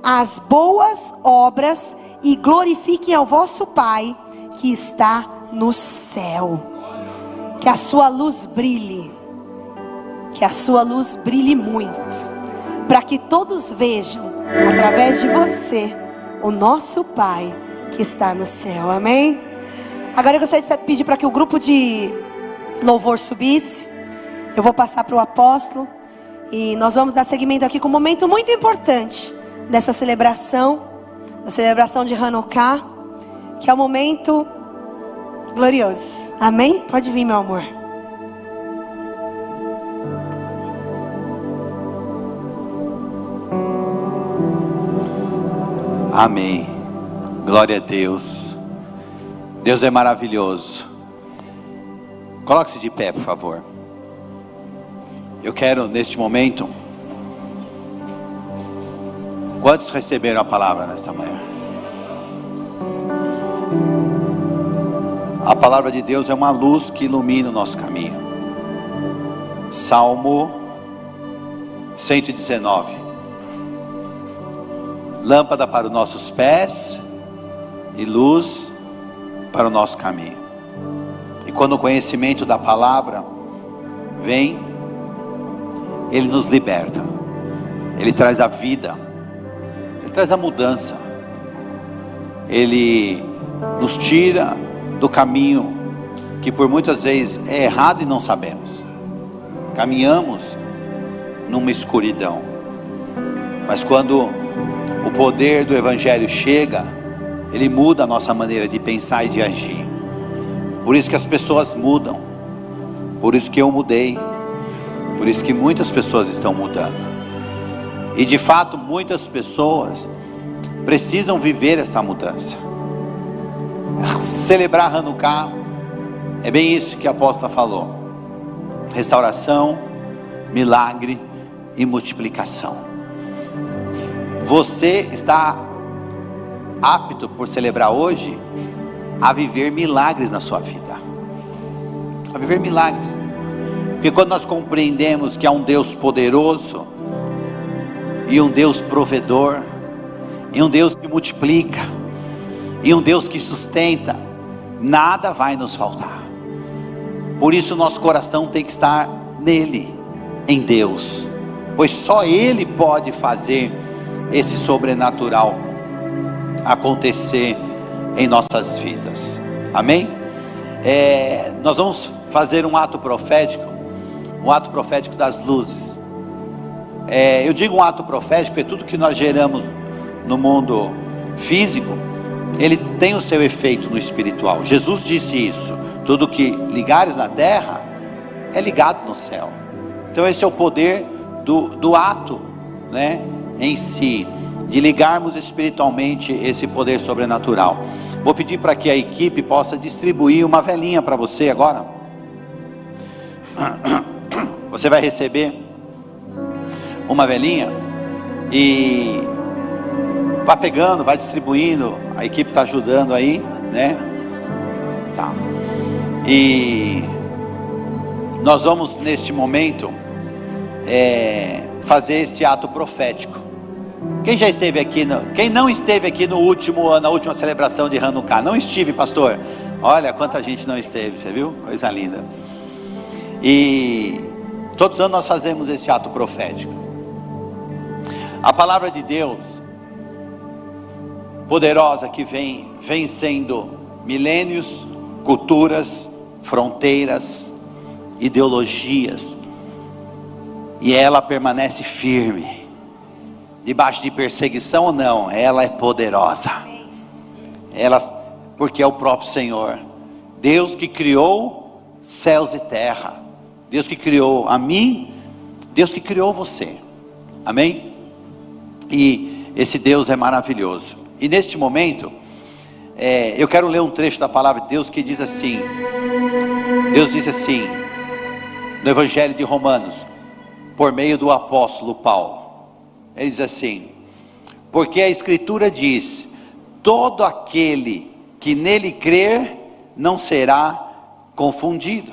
as boas obras e glorifiquem ao vosso Pai que está no céu. Que a sua luz brilhe, que a sua luz brilhe muito, para que todos vejam através de você o nosso Pai que está no céu. Amém? Agora eu gostaria de pedir para que o grupo de louvor subisse. Eu vou passar para o apóstolo e nós vamos dar seguimento aqui com um momento muito importante dessa celebração, da celebração de Hanukkah, que é o momento glorioso. Amém? Pode vir, meu amor. Amém. Glória a Deus. Deus é maravilhoso. Coloque-se de pé, por favor. Eu quero, neste momento, quantos receberam a palavra nesta manhã? A palavra de Deus é uma luz que ilumina o nosso caminho. Salmo 119. Lâmpada para os nossos pés e luz para o nosso caminho. E quando o conhecimento da palavra vem, ele nos liberta, ele traz a vida, ele traz a mudança, ele nos tira do caminho que por muitas vezes é errado e não sabemos. Caminhamos numa escuridão, mas quando o poder do Evangelho chega, ele muda a nossa maneira de pensar e de agir. Por isso que as pessoas mudam, por isso que eu mudei, por isso que muitas pessoas estão mudando. E de fato muitas pessoas precisam viver essa mudança. Celebrar Hanukkah é bem isso que a apóstola falou: restauração, milagre e multiplicação. Você está apto, por celebrar hoje, a viver milagres na sua vida. A viver milagres. Porque quando nós compreendemos que há um Deus poderoso, e um Deus provedor, e um Deus que multiplica, e um Deus que sustenta, nada vai nos faltar. Por isso nosso coração tem que estar nele, em Deus, pois só Ele pode fazer esse sobrenatural acontecer em nossas vidas. Amém? Nós vamos fazer um ato profético das luzes. Eu digo um ato profético porque tudo que nós geramos no mundo físico, ele tem o seu efeito no espiritual. Jesus disse isso: tudo que ligares na terra é ligado no céu. Então esse é o poder do ato, né, em si, de ligarmos espiritualmente esse poder sobrenatural. Vou pedir para que a equipe possa distribuir uma velinha para você agora. Você vai receber uma velinha e vai pegando, vai distribuindo. A equipe está ajudando aí, né? Tá. E nós vamos neste momento fazer este ato profético. Quem já esteve aqui, quem não esteve aqui no último ano, na última celebração de Hanukkah? Não estive, pastor. Olha quanta gente não esteve, você viu? Coisa linda. E todos os anos nós fazemos esse ato profético. A palavra de Deus poderosa que vem vencendo milênios, culturas, fronteiras, ideologias, e ela permanece firme, debaixo de perseguição ou não, ela é poderosa. Porque é o próprio Senhor, Deus que criou céus e terra, Deus que criou a mim, Deus que criou você. Amém? E esse Deus é maravilhoso. E neste momento, eu quero ler um trecho da palavra de Deus que diz assim: Deus diz assim, no Evangelho de Romanos, por meio do apóstolo Paulo, ele diz assim: porque a Escritura diz, todo aquele que nele crer, não será confundido.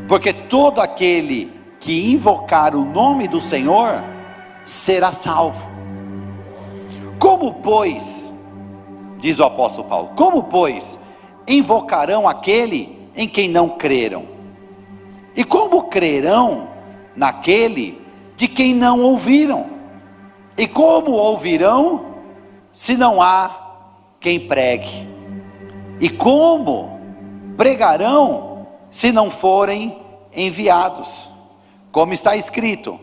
Porque todo aquele que invocar o nome do Senhor, será salvo. Como pois, diz o apóstolo Paulo, como pois invocarão aquele em quem não creram? E como crerão naquele de quem não ouviram? E como ouvirão se não há quem pregue? E como pregarão se não forem enviados? Como está escrito: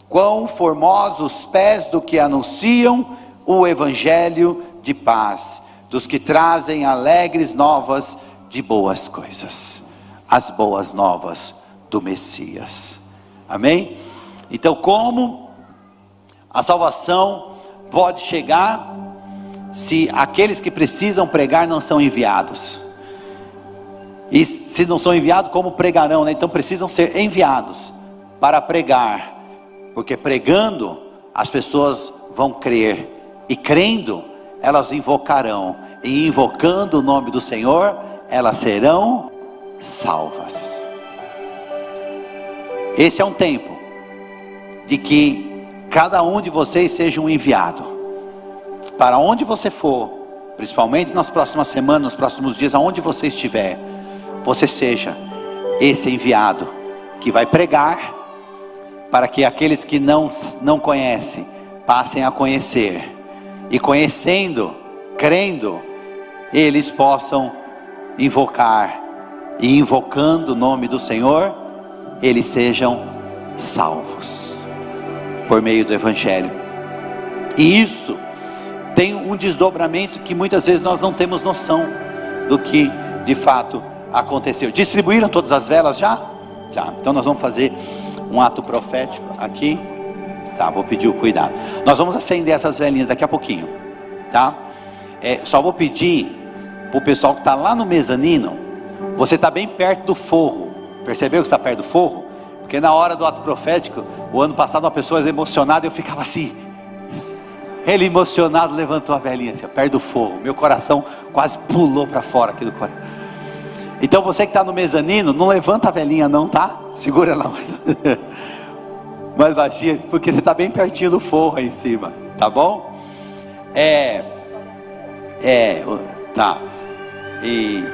quão formosos os pés do que anunciam o evangelho de paz, dos que trazem alegres novas de boas coisas, as boas novas do Messias. Amém? Então, como a salvação pode chegar se aqueles que precisam pregar não são enviados? E se não são enviados, como pregarão, né? Então precisam ser enviados para pregar, porque pregando as pessoas vão crer, e crendo elas invocarão, e invocando o nome do Senhor elas serão salvas. Esse é um tempo de que cada um de vocês seja um enviado, para onde você for, principalmente nas próximas semanas, nos próximos dias, aonde você estiver, você seja esse enviado que vai pregar, para que aqueles que não conhecem passem a conhecer, e conhecendo, crendo, eles possam invocar, e invocando o nome do Senhor, eles sejam salvos por meio do Evangelho. E isso tem um desdobramento que muitas vezes nós não temos noção do que de fato aconteceu. Distribuíram todas as velas já? Já. Então nós vamos fazer um ato profético aqui. Tá, vou pedir o cuidado. Nós vamos acender essas velinhas daqui a pouquinho, tá? Só vou pedir para o pessoal que está lá no mezanino, você está bem perto do forro. Percebeu que está perto do forro? Porque na hora do ato profético, o ano passado uma pessoa emocionada, eu ficava assim. Ele emocionado levantou a velinha assim, perto do forro. Meu coração quase pulou para fora aqui do coração. Então você que está no mezanino, não levanta a velinha não, tá? Segura ela mais baixinha, porque você está bem pertinho do forro aí em cima, tá bom? Tá.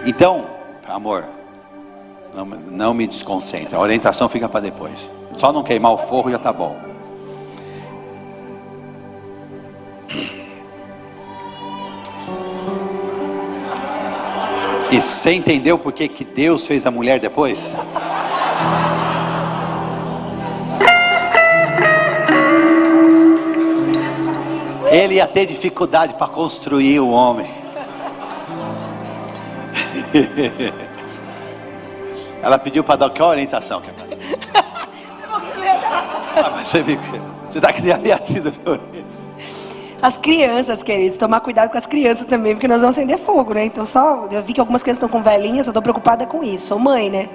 Então, amor, não me desconcentra. A orientação fica para depois. Só não queimar o forro já tá bom. E você entendeu por que Deus fez a mulher depois? Ele ia ter dificuldade para construir o homem. Ela pediu para dar qual orientação? Você falou que você não ia dar. Mas você está que nem a Beatriz. As crianças, queridos, tomar cuidado com as crianças também, porque nós vamos acender fogo, né? Então eu vi que algumas crianças estão com velhinhas, eu estou preocupada com isso. Sou mãe, né?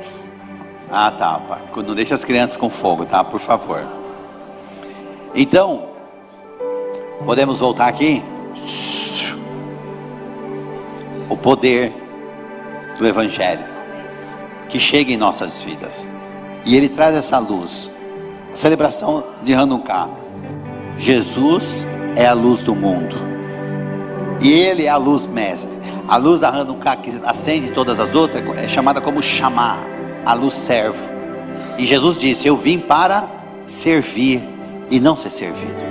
Ah, tá. Não deixa as crianças com fogo, tá? Por favor. Então, podemos voltar aqui? O poder do Evangelho que chega em nossas vidas, e ele traz essa luz. Celebração de Hanukkah. Jesus é a luz do mundo, e ele é a luz mestre. A luz da Hanukkah, que acende todas as outras, é chamada como Shamá, a luz servo. E Jesus disse: eu vim para servir e não ser servido.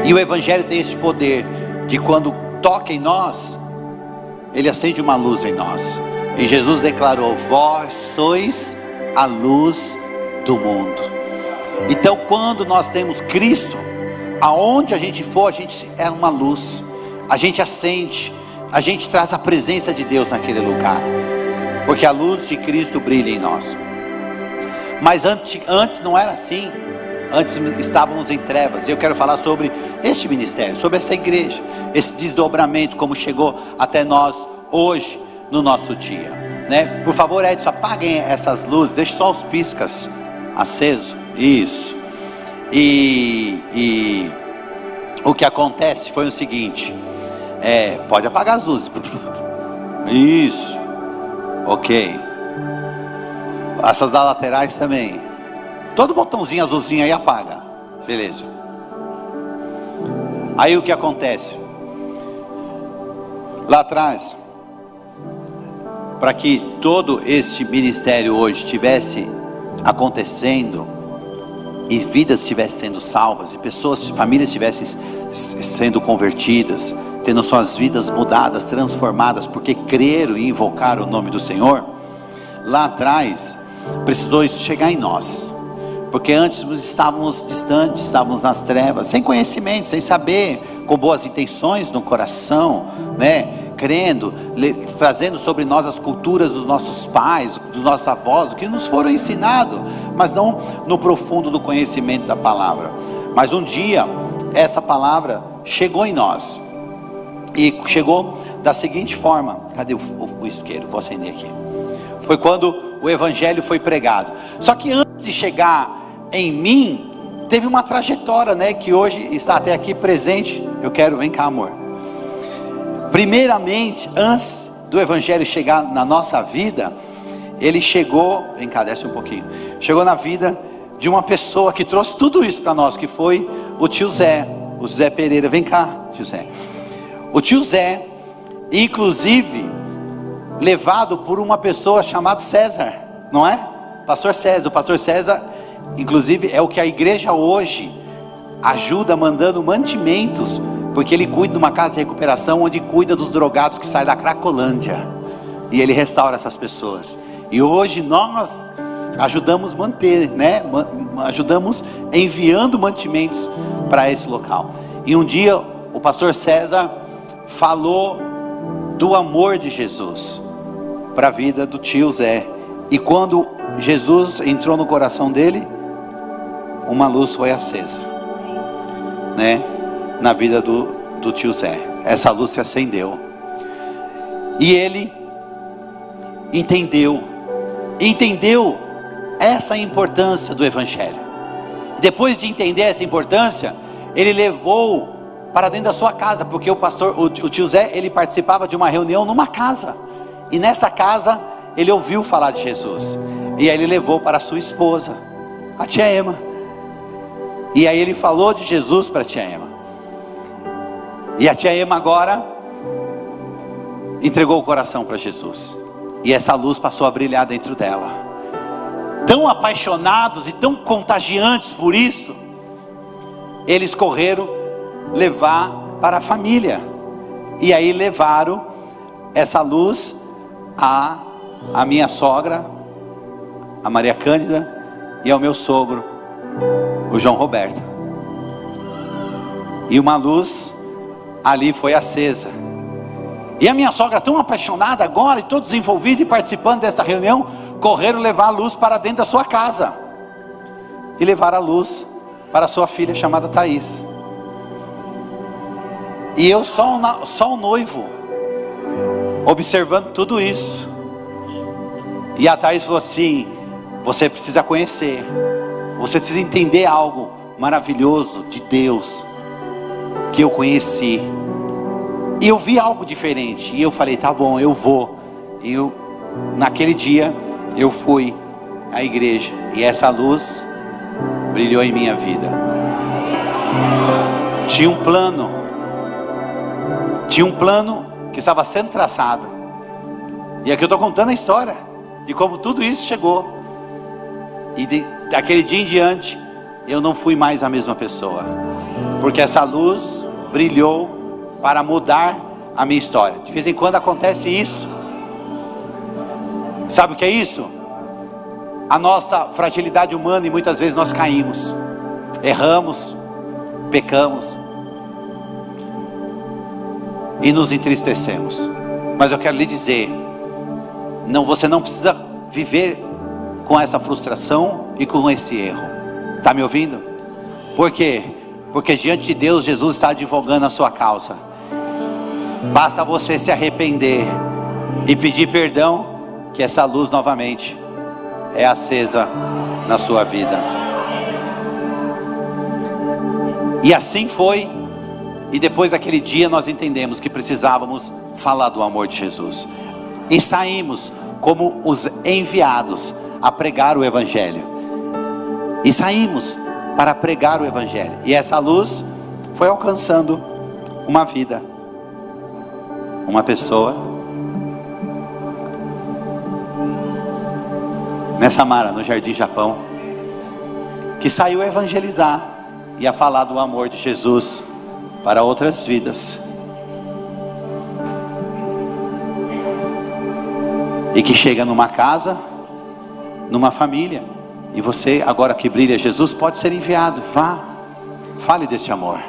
E o Evangelho tem esse poder de, quando toca em nós, ele acende uma luz em nós. E Jesus declarou: vós sois a luz do mundo. Então, quando nós temos Cristo, aonde a gente for, a gente é uma luz. A gente acende, a gente traz a presença de Deus naquele lugar, porque a luz de Cristo brilha em nós. Mas antes não era assim. Antes estávamos em trevas. Eu quero falar sobre este ministério, sobre essa igreja, esse desdobramento, como chegou até nós hoje, no nosso dia, né? Por favor, Edson, apaguem essas luzes, deixe só os piscas acesos. Isso. E o que acontece foi o seguinte: pode apagar as luzes. Isso. Ok. Essas das laterais também. Todo botãozinho azulzinho aí apaga. Beleza. Aí o que acontece? Lá atrás, para que todo esse ministério hoje estivesse acontecendo, e vidas estivessem sendo salvas, e pessoas, famílias estivessem sendo convertidas, tendo suas vidas mudadas, transformadas, porque creram e invocaram o nome do Senhor, lá atrás precisou isso chegar em nós. Porque antes estávamos distantes, estávamos nas trevas, sem conhecimento, sem saber, com boas intenções no coração, né? crendo, trazendo sobre nós as culturas dos nossos pais, dos nossos avós, que nos foram ensinados, mas não no profundo do conhecimento da palavra. Mas um dia, essa palavra chegou em nós, e chegou da seguinte forma. Cadê o isqueiro? Vou acender aqui. Foi quando o evangelho foi pregado. Só que antes de chegar em mim, teve uma trajetória, né, que hoje está até aqui presente. Vem cá, amor. Primeiramente, antes do evangelho chegar na nossa vida, ele chegou, vem cá, desce um pouquinho. Chegou na vida de uma pessoa que trouxe tudo isso para nós, que foi o tio Zé, o Zé Pereira. Vem cá, tio Zé. O tio Zé, inclusive, levado por uma pessoa chamada César, não é? Pastor César. O pastor César, inclusive, é o que a igreja hoje ajuda mandando mantimentos, porque ele cuida de uma casa de recuperação, onde cuida dos drogados que saem da Cracolândia, e ele restaura essas pessoas. E hoje nós ajudamos manter, né? Ajudamos enviando mantimentos para esse local. E um dia o pastor César falou do amor de Jesus para a vida do tio Zé. E quando Jesus entrou no coração dele, uma luz foi acesa, né? Na vida do tio Zé. Essa luz se acendeu. E ele entendeu essa importância do evangelho. Depois de entender essa importância, ele levou para dentro da sua casa, porque o tio Zé, ele participava de uma reunião numa casa, e nessa casa ele ouviu falar de Jesus, e aí ele levou para a sua esposa, a tia Ema, e aí ele falou de Jesus para a tia Ema, e a tia Ema agora entregou o coração para Jesus, e essa luz passou a brilhar dentro dela. Tão apaixonados e tão contagiantes por isso, eles correram levar para a família, e aí levaram essa luz a minha sogra, a Maria Cândida, e ao meu sogro, o João Roberto. E uma luz ali foi acesa, e a minha sogra, tão apaixonada agora, e todos envolvidos e participando dessa reunião, correram levar a luz para dentro da sua casa, e levaram a luz para sua filha chamada Thaís. E eu só o noivo, observando tudo isso. E a Thaís falou assim: você precisa conhecer, você precisa entender algo maravilhoso de Deus, que eu conheci. E eu vi algo diferente, e eu falei, tá bom, eu vou. E naquele dia, eu fui à igreja, e essa luz brilhou em minha vida. Tinha um plano que estava sendo traçado, e aqui eu estou contando a história de como tudo isso chegou. E daquele dia em diante, eu não fui mais a mesma pessoa, porque essa luz brilhou para mudar a minha história. De vez em quando acontece isso. Sabe o que é isso? A nossa fragilidade humana, e muitas vezes nós caímos, erramos, pecamos e nos entristecemos. Mas eu quero lhe dizer, você não precisa viver com essa frustração e com esse erro. Está me ouvindo? Por quê? Porque diante de Deus, Jesus está advogando a sua causa. Basta você se arrepender e pedir perdão, que essa luz novamente é acesa na sua vida. E assim foi. E depois daquele dia nós entendemos que precisávamos falar do amor de Jesus, e saímos como os enviados a pregar o evangelho. E saímos para pregar o evangelho, e essa luz foi alcançando uma vida, uma pessoa. Nessa Mara, no Jardim Japão, que saiu a evangelizar e a falar do amor de Jesus para outras vidas, e que chega numa casa, numa família, e você, agora que brilha Jesus, pode ser enviado. Vá, fale deste amor.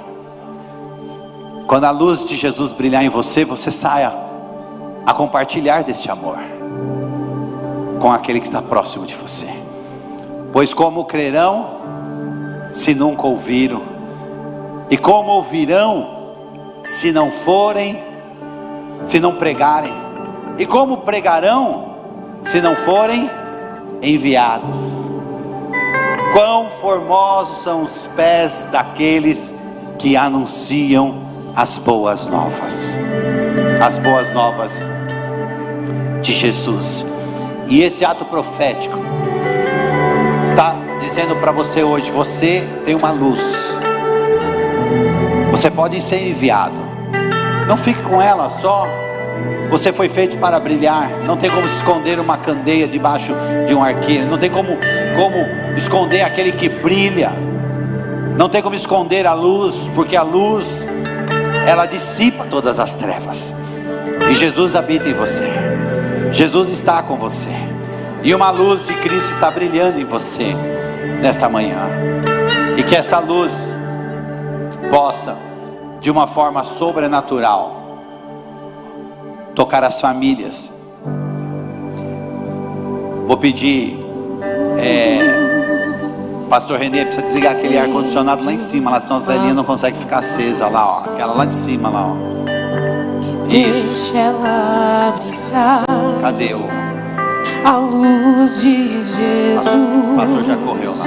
Quando a luz de Jesus brilhar em você, você saia a compartilhar deste amor com aquele que está próximo de você. Pois como crerão se nunca ouviram? E como ouvirão se não pregarem? E como pregarão se não forem enviados? Quão formosos são os pés daqueles que anunciam as boas novas. As boas novas de Jesus. E esse ato profético está dizendo para você hoje: você tem uma luz, você pode ser enviado. Não fique com ela só. Você foi feito para brilhar. Não tem como esconder uma candeia debaixo de um arqueiro. Não tem como esconder aquele que brilha. Não tem como esconder a luz, porque a luz, ela dissipa todas as trevas. E Jesus habita em você. Jesus está com você. E uma luz de Cristo está brilhando em você nesta manhã. E que essa luz possa, de uma forma sobrenatural, tocar as famílias. Vou pedir, Pastor Renê, precisa desligar aquele ar-condicionado lá em cima. Lá são as velhinhas, não conseguem ficar acesa lá, ó. Aquela lá de cima lá, ó. Isso. Deixa ela brilhar. Cadê o... A luz de Jesus, o pastor já correu lá.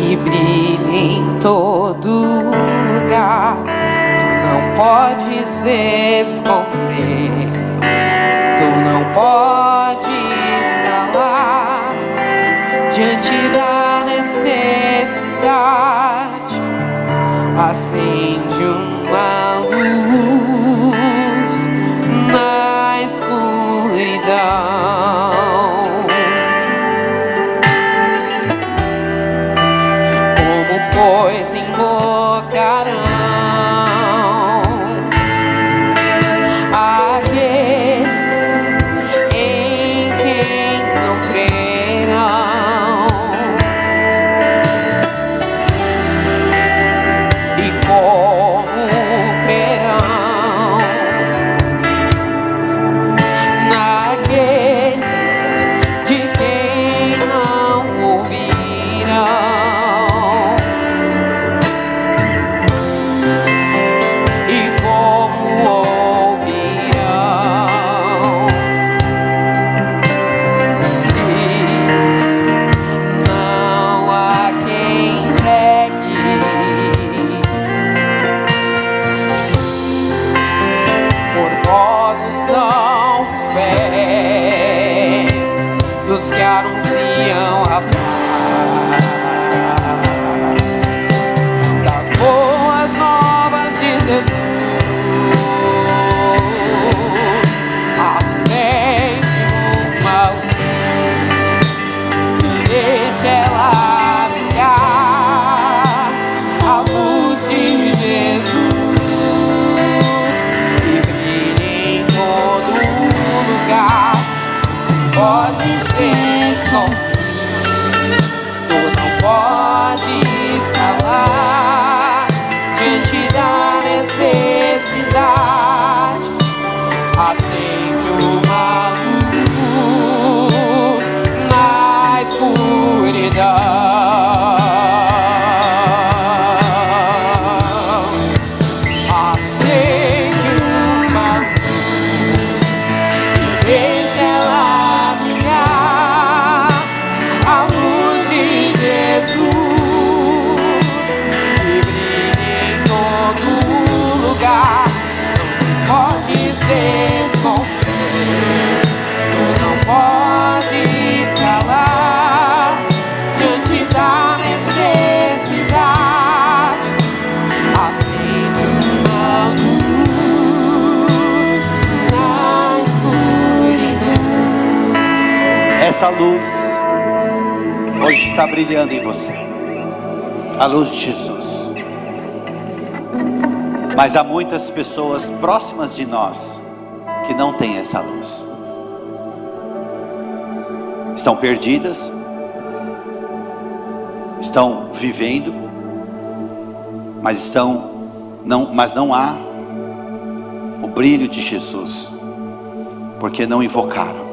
que brilha em todo lugar. Tu não podes esconder, tu não podes calar diante da necessidade. Acende uma luz na escuridão. Pois invocarão aquele em quem não crerão, e como crerão naquele de quem não ouvirão. Dos que anunciam a paz, das boas novas de Jesus. Acende uma luz e deixa ela brilhar. A luz de Jesus que brilha em todo lugar. Pode ser escondido, tu não podes calar diante da necessidade. Acende uma luz na escuridão. Acende uma luz e deixa ela esconder, tu não podes calar diante da necessidade. Acende uma luz na escuridão. Essa luz hoje está brilhando em você, a luz de Jesus. Mas há muitas pessoas próximas de nós que não têm essa luz. Estão perdidas, estão vivendo, mas não há o brilho de Jesus porque não invocaram,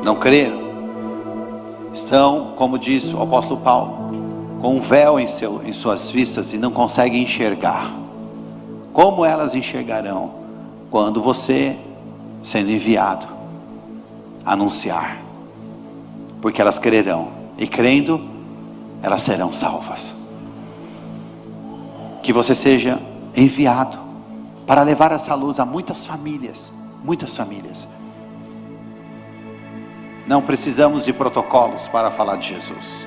não creram. Estão, como diz o apóstolo Paulo, com um véu em suas vistas e não conseguem enxergar. Como elas enxergarão quando você, sendo enviado, anunciar? Porque elas crerão, e crendo, elas serão salvas. Que você seja enviado para levar essa luz a muitas famílias, muitas famílias. Não precisamos de protocolos para falar de Jesus.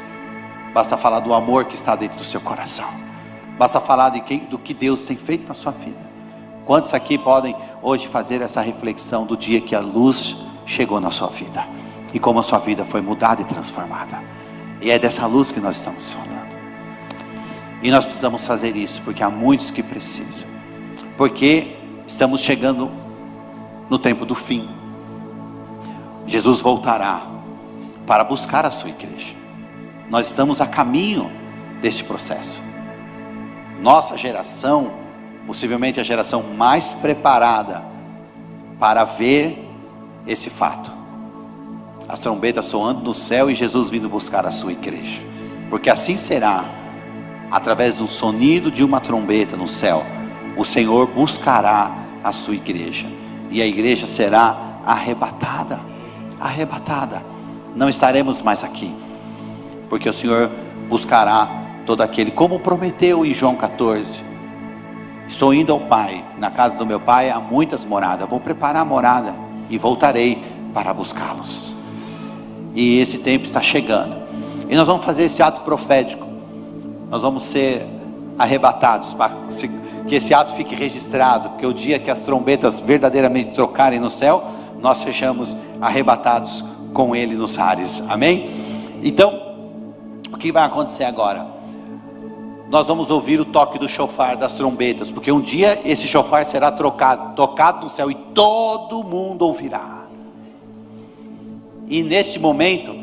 Basta falar do amor que está dentro do seu coração. Basta falar do que Deus tem feito na sua vida. Quantos aqui podem hoje fazer essa reflexão do dia que a luz chegou na sua vida? E como a sua vida foi mudada e transformada. E é dessa luz que nós estamos falando. E nós precisamos fazer isso, porque há muitos que precisam. Porque estamos chegando no tempo do fim. Jesus voltará para buscar a sua igreja. Nós estamos a caminho deste processo. Nossa geração, possivelmente a geração mais preparada para ver esse fato. As trombetas soando no céu e Jesus vindo buscar a sua igreja. Porque assim será, através do sonido de uma trombeta no céu, o Senhor buscará a sua igreja. E a igreja será arrebatada. Arrebatada. Não estaremos mais aqui. Porque o Senhor buscará todo aquele, como prometeu em João 14. Estou indo ao Pai, na casa do meu Pai há muitas moradas. Vou preparar a morada e voltarei para buscá-los. E esse tempo está chegando. E nós vamos fazer esse ato profético. Nós vamos ser arrebatados, para que esse ato fique registrado, porque o dia que as trombetas verdadeiramente trocarem no céu, nós sejamos arrebatados com Ele nos ares. Amém? Então, o que vai acontecer agora? Nós vamos ouvir o toque do chofar, das trombetas, porque um dia esse chofar será tocado no céu e todo mundo ouvirá. E neste momento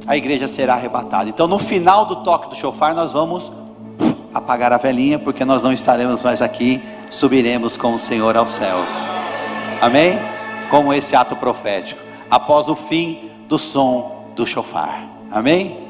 a igreja será arrebatada. Então no final do toque do chofar nós vamos apagar a velinha, porque nós não estaremos mais aqui, subiremos com o Senhor aos céus. Amém? Como esse ato profético, após o fim do som do chofar. Amém?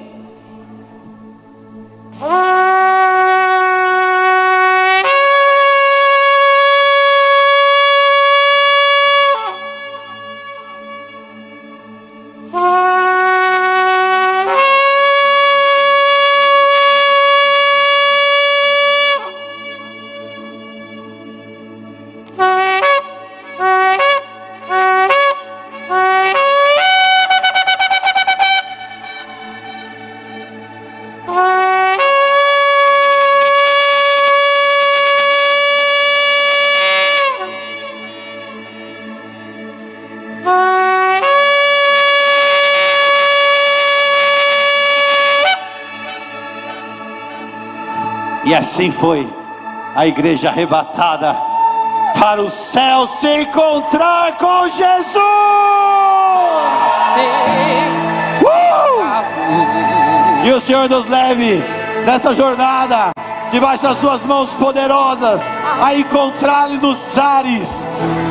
E assim foi a igreja arrebatada para o céu se encontrar com Jesus. E o Senhor nos leve nessa jornada, debaixo das suas mãos poderosas, a encontrar-lhe nos ares.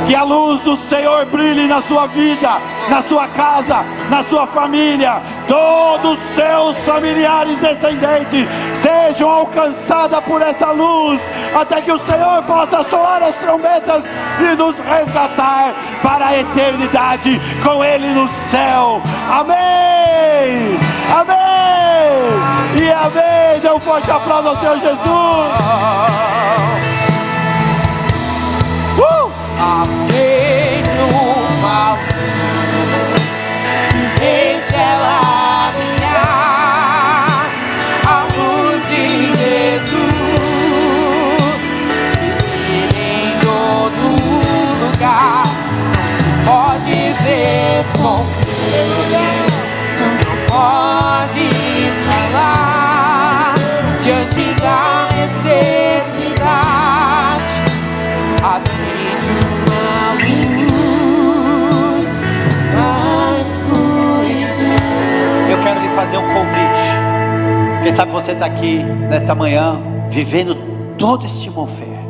Que a luz do Senhor brilhe na sua vida, na sua casa, na sua família. Todos os seus familiares descendentes sejam alcançados por essa luz, até que o Senhor possa soar as trombetas e nos resgatar para a eternidade com Ele no céu. Amém, amém e amém. Dê um forte aplauso ao Senhor Jesus. Acende uma luz e deixa ela brilhar, a luz de Jesus, e em todo lugar não se pode esconder, não pode escalar diante da necessidade. Acende uma luz na escuridão. Eu quero lhe fazer um convite. Quem sabe você está aqui nesta manhã, vivendo todo este mover.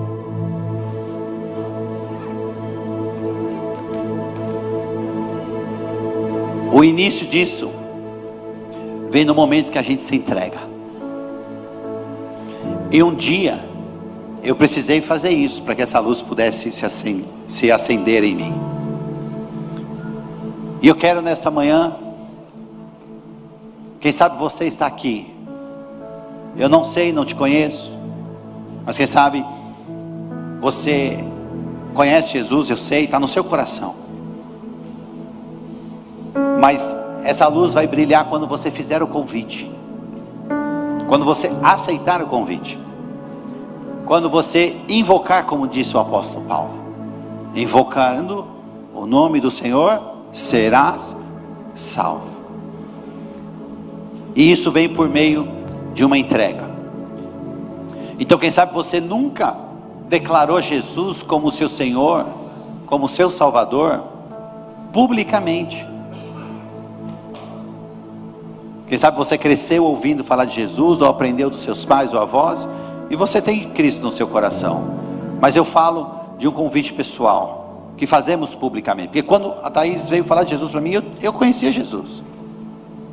O início disso vem no momento que a gente se entrega. E um dia eu precisei fazer isso para que essa luz pudesse se acender em mim. E eu quero nesta manhã, quem sabe você está aqui, eu não sei, não te conheço, mas quem sabe você conhece Jesus, eu sei, está no seu coração. Mas essa luz vai brilhar quando você fizer o convite, quando você aceitar o convite, quando você invocar, como disse o apóstolo Paulo, invocando o nome do Senhor, serás salvo. E isso vem por meio de uma entrega. Então quem sabe você nunca declarou Jesus como seu Senhor, como seu Salvador, publicamente. Quem sabe você cresceu ouvindo falar de Jesus, ou aprendeu dos seus pais ou avós, e você tem Cristo no seu coração. Mas eu falo de um convite pessoal, que fazemos publicamente. Porque quando a Thaís veio falar de Jesus para mim, eu conhecia Jesus.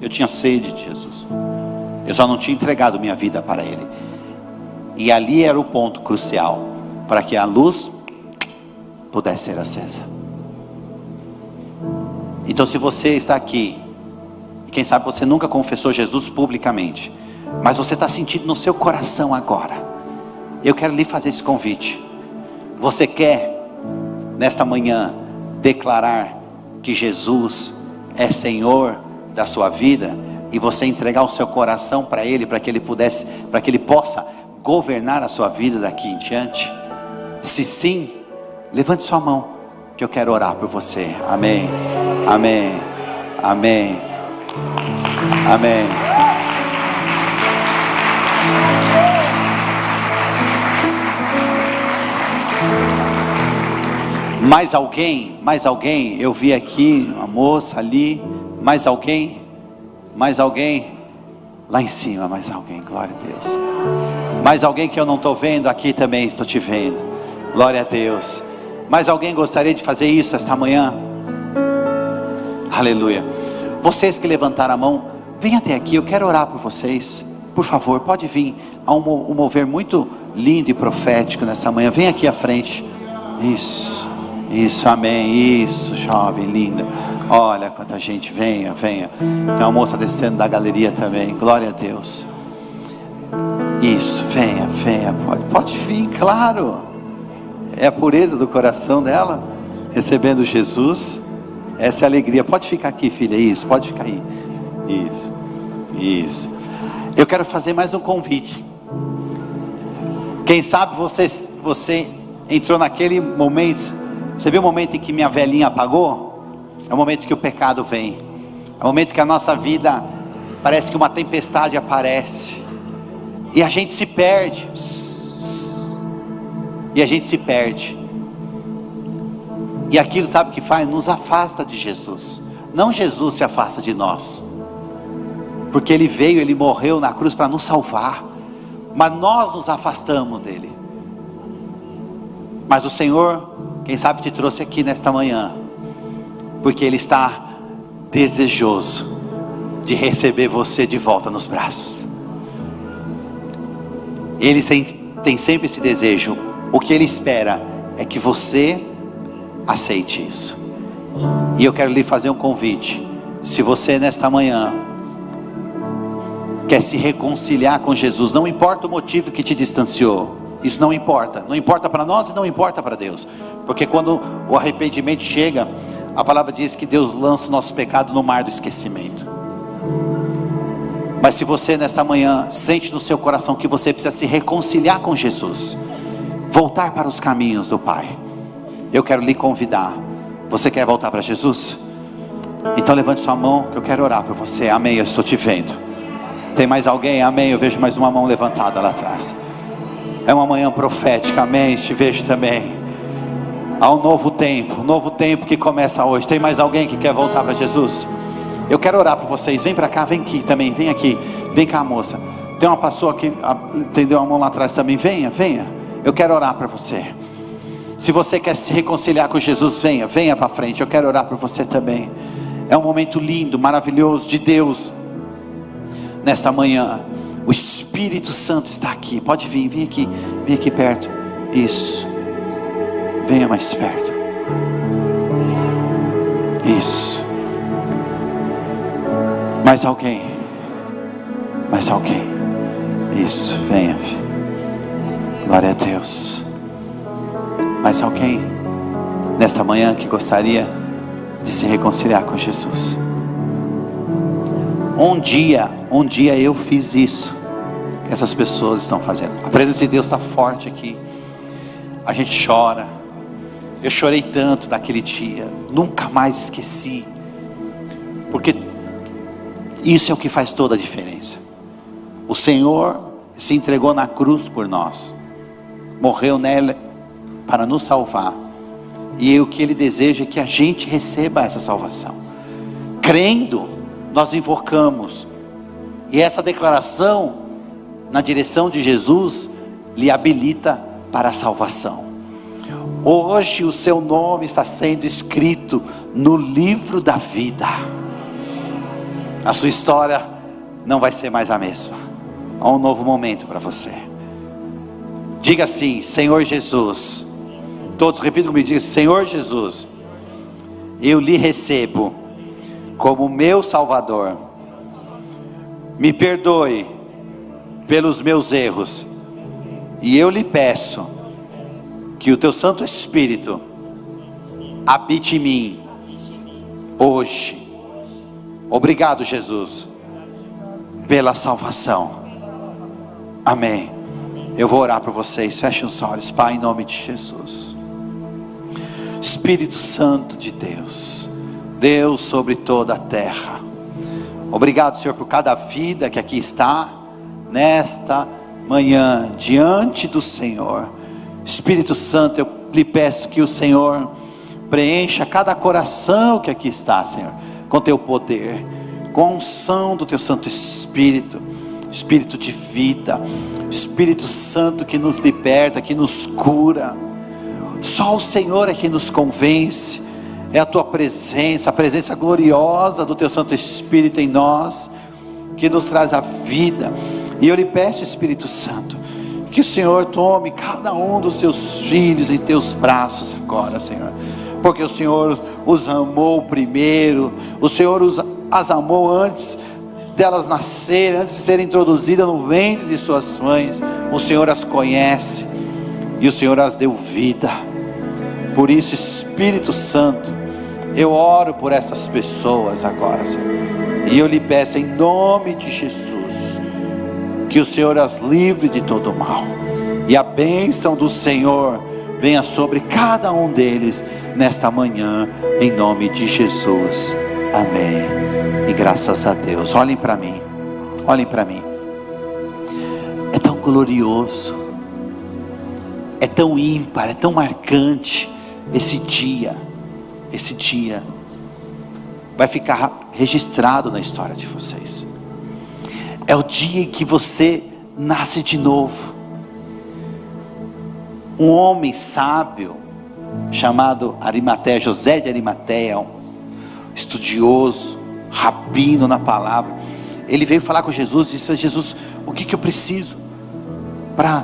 Eu tinha sede de Jesus. Eu só não tinha entregado minha vida para Ele. E ali era o ponto crucial, para que a luz pudesse ser acesa. Então se você está aqui, quem sabe você nunca confessou Jesus publicamente, mas você está sentindo no seu coração agora, eu quero lhe fazer esse convite. Você quer nesta manhã declarar que Jesus é Senhor da sua vida, e você entregar o seu coração para Ele, para que Ele possa governar a sua vida daqui em diante? Se sim, levante sua mão, que eu quero orar por você. Amém, amém, amém, amém. Mais alguém, eu vi aqui uma moça ali, mais alguém, lá em cima, mais alguém, glória a Deus. Mais alguém que eu não estou vendo, aqui também estou te vendo, glória a Deus. Mais alguém gostaria de fazer isso esta manhã? Aleluia. Vocês que levantaram a mão, venham até aqui, eu quero orar por vocês. Por favor, pode vir. Há um mover muito lindo e profético nessa manhã. Vem aqui à frente. Isso, amém. Isso, jovem, linda. Olha quanta gente, venha. Tem uma moça descendo da galeria também, glória a Deus. Isso, venha, pode vir, claro. É a pureza do coração dela, recebendo Jesus. Essa é a alegria. Pode ficar aqui, filha, isso, pode ficar aí. Isso. Eu quero fazer mais um convite. Quem sabe você entrou naquele momento. Você viu o momento em que minha velhinha apagou? É o momento que o pecado vem. É o momento que a nossa vida parece que uma tempestade aparece. E a gente se perde. E aquilo, sabe o que faz? Nos afasta de Jesus. Não Jesus se afasta de nós, porque Ele veio, Ele morreu na cruz para nos salvar. Mas nós nos afastamos dEle. Mas o Senhor, quem sabe, te trouxe aqui nesta manhã, porque Ele está desejoso de receber você de volta nos braços. Ele tem sempre esse desejo. O que Ele espera é que você aceite isso. E eu quero lhe fazer um convite. Se você nesta manhã quer se reconciliar com Jesus, não importa o motivo que te distanciou, isso não importa para nós e não importa para Deus, porque quando o arrependimento chega, a palavra diz que Deus lança o nosso pecado no mar do esquecimento. Mas se você nesta manhã sente no seu coração que você precisa se reconciliar com Jesus, voltar para os caminhos do Pai, eu quero lhe convidar. Você quer voltar para Jesus? Então levante sua mão, que eu quero orar por você. Amém, eu estou te vendo. Tem mais alguém? Amém, eu vejo mais uma mão levantada lá atrás. É uma manhã profética, amém, te vejo também. Há um novo tempo que começa hoje. Tem mais alguém que quer voltar para Jesus? Eu quero orar por vocês. Vem para cá, vem aqui também, vem aqui. Vem cá, moça. Tem uma pessoa que estendeu a mão lá atrás também. Venha. Eu quero orar para você. Se você quer se reconciliar com Jesus, venha para frente. Eu quero orar por você também. É um momento lindo, maravilhoso de Deus. Nesta manhã, o Espírito Santo está aqui. Pode vir, vem aqui perto. Isso. Venha mais perto. Isso. Mais alguém. Mais alguém. Isso, venha, filho. Glória a Deus. Mais alguém nesta manhã que gostaria de se reconciliar com Jesus? Um dia eu fiz isso que essas pessoas estão fazendo. A presença de Deus está forte aqui. A gente chora. Eu chorei tanto naquele dia, nunca mais esqueci, porque isso é o que faz toda a diferença. O Senhor se entregou na cruz por nós, morreu nela para nos salvar, e o que Ele deseja é que a gente receba essa salvação. Crendo, nós invocamos, e essa declaração na direção de Jesus lhe habilita para a salvação. Hoje o seu nome está sendo escrito no livro da vida. A sua história não vai ser mais a mesma. Há um novo momento para você. Diga assim: Senhor Jesus. Todos repitam comigo, diga: Senhor Jesus, eu lhe recebo como meu Salvador. Me perdoe pelos meus erros, e eu lhe peço que o teu Santo Espírito habite em mim hoje. Obrigado, Jesus, pela salvação. Amém. Eu vou orar por vocês. Fechem os olhos. Pai, em nome de Jesus. Espírito Santo de Deus, Deus sobre toda a terra, obrigado, Senhor, por cada vida que aqui está nesta manhã diante do Senhor. Espírito Santo, eu lhe peço que o Senhor preencha cada coração que aqui está, Senhor, com teu poder, com a unção do teu Santo Espírito, Espírito de vida, Espírito Santo que nos liberta, que nos cura. Só o Senhor é que nos convence. É a tua presença, a presença gloriosa do teu Santo Espírito em nós, que nos traz a vida. E eu lhe peço, Espírito Santo, que o Senhor tome cada um dos teus filhos em teus braços agora, Senhor, porque o Senhor os amou primeiro, o Senhor as amou antes delas nascerem, antes de serem introduzidas no ventre de suas mães. O Senhor as conhece e o Senhor as deu vida. Por isso, Espírito Santo, eu oro por essas pessoas agora, Senhor, e eu lhe peço em nome de Jesus, que o Senhor as livre de todo mal, e a bênção do Senhor venha sobre cada um deles nesta manhã, em nome de Jesus. Amém. E graças a Deus. Olhem para mim. Olhem para mim. É tão glorioso, é tão ímpar, é tão marcante esse dia. Esse dia vai ficar registrado na história de vocês. É o dia em que você nasce de novo. Um homem sábio chamado Arimateia, José de Arimateia, um estudioso, rabino na palavra, ele veio falar com Jesus e disse para Jesus: o que eu preciso para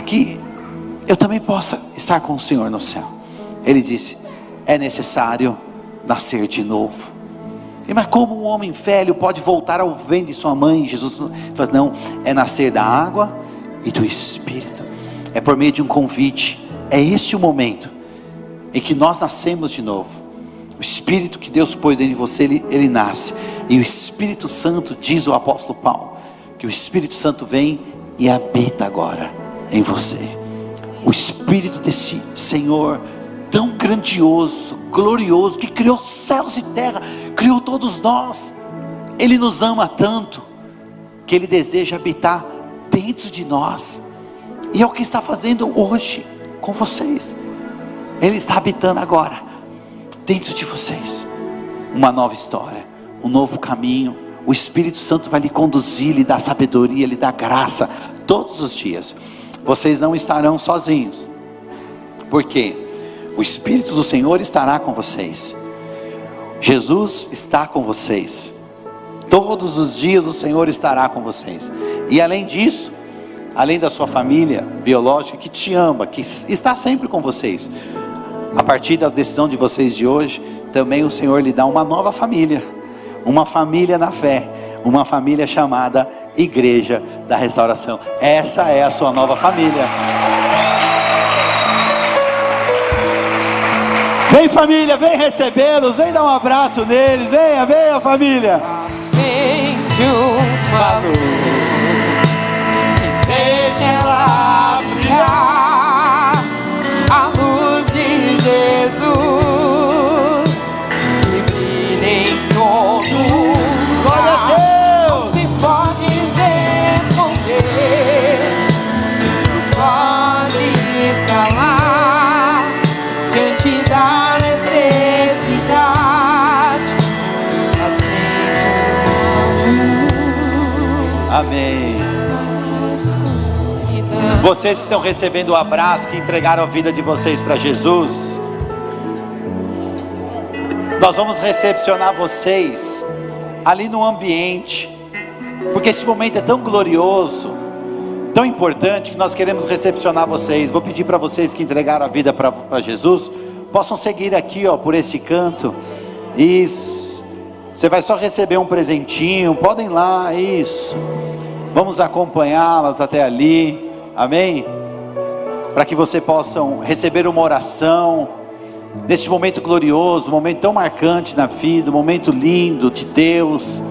que eu também possa estar com o Senhor no céu? Ele disse: é necessário nascer de novo. Mas como um homem velho pode voltar ao ventre de sua mãe? Jesus falou: não, é nascer da água e do Espírito. É por meio de um convite. É este o momento em que nós nascemos de novo. O Espírito que Deus pôs dentro de você, ele nasce. E o Espírito Santo, diz o apóstolo Paulo, que o Espírito Santo vem e habita agora em você. O Espírito desse Senhor tão grandioso, glorioso, que criou céus e terra, criou todos nós. Ele nos ama tanto, que Ele deseja habitar dentro de nós. E é o que está fazendo hoje com vocês. Ele está habitando agora dentro de vocês. Uma nova história, um novo caminho. O Espírito Santo vai lhe conduzir, lhe dar sabedoria, lhe dar graça todos os dias. Vocês não estarão sozinhos, porque o Espírito do Senhor estará com vocês. Jesus está com vocês. Todos os dias o Senhor estará com vocês. E além disso, além da sua família biológica que te ama, que está sempre com vocês, a partir da decisão de vocês de hoje, também o Senhor lhe dá uma nova família, uma família na fé, uma família chamada Igreja da Restauração. Essa é a sua nova família. Vem, família, vem recebê-los, vem dar um abraço neles, venha, venha, família. Acende uma luz e deixa ela brilhar, a luz de Jesus que brilha em todo lugar. Glória a Deus! Não se pode esconder, isso pode escalar diante da necessidade. Amém. Vocês que estão recebendo o abraço, que entregaram a vida de vocês para Jesus, nós vamos recepcionar vocês ali no ambiente, porque esse momento é tão glorioso, tão importante, que nós queremos recepcionar vocês. Vou pedir para vocês que entregaram a vida para Jesus, possam seguir aqui, ó, por esse canto. Isso. Você vai só receber um presentinho, podem ir lá, isso. Vamos acompanhá-las até ali, amém? Para que você possam receber uma oração, neste momento glorioso, um momento tão marcante na vida, um momento lindo de Deus,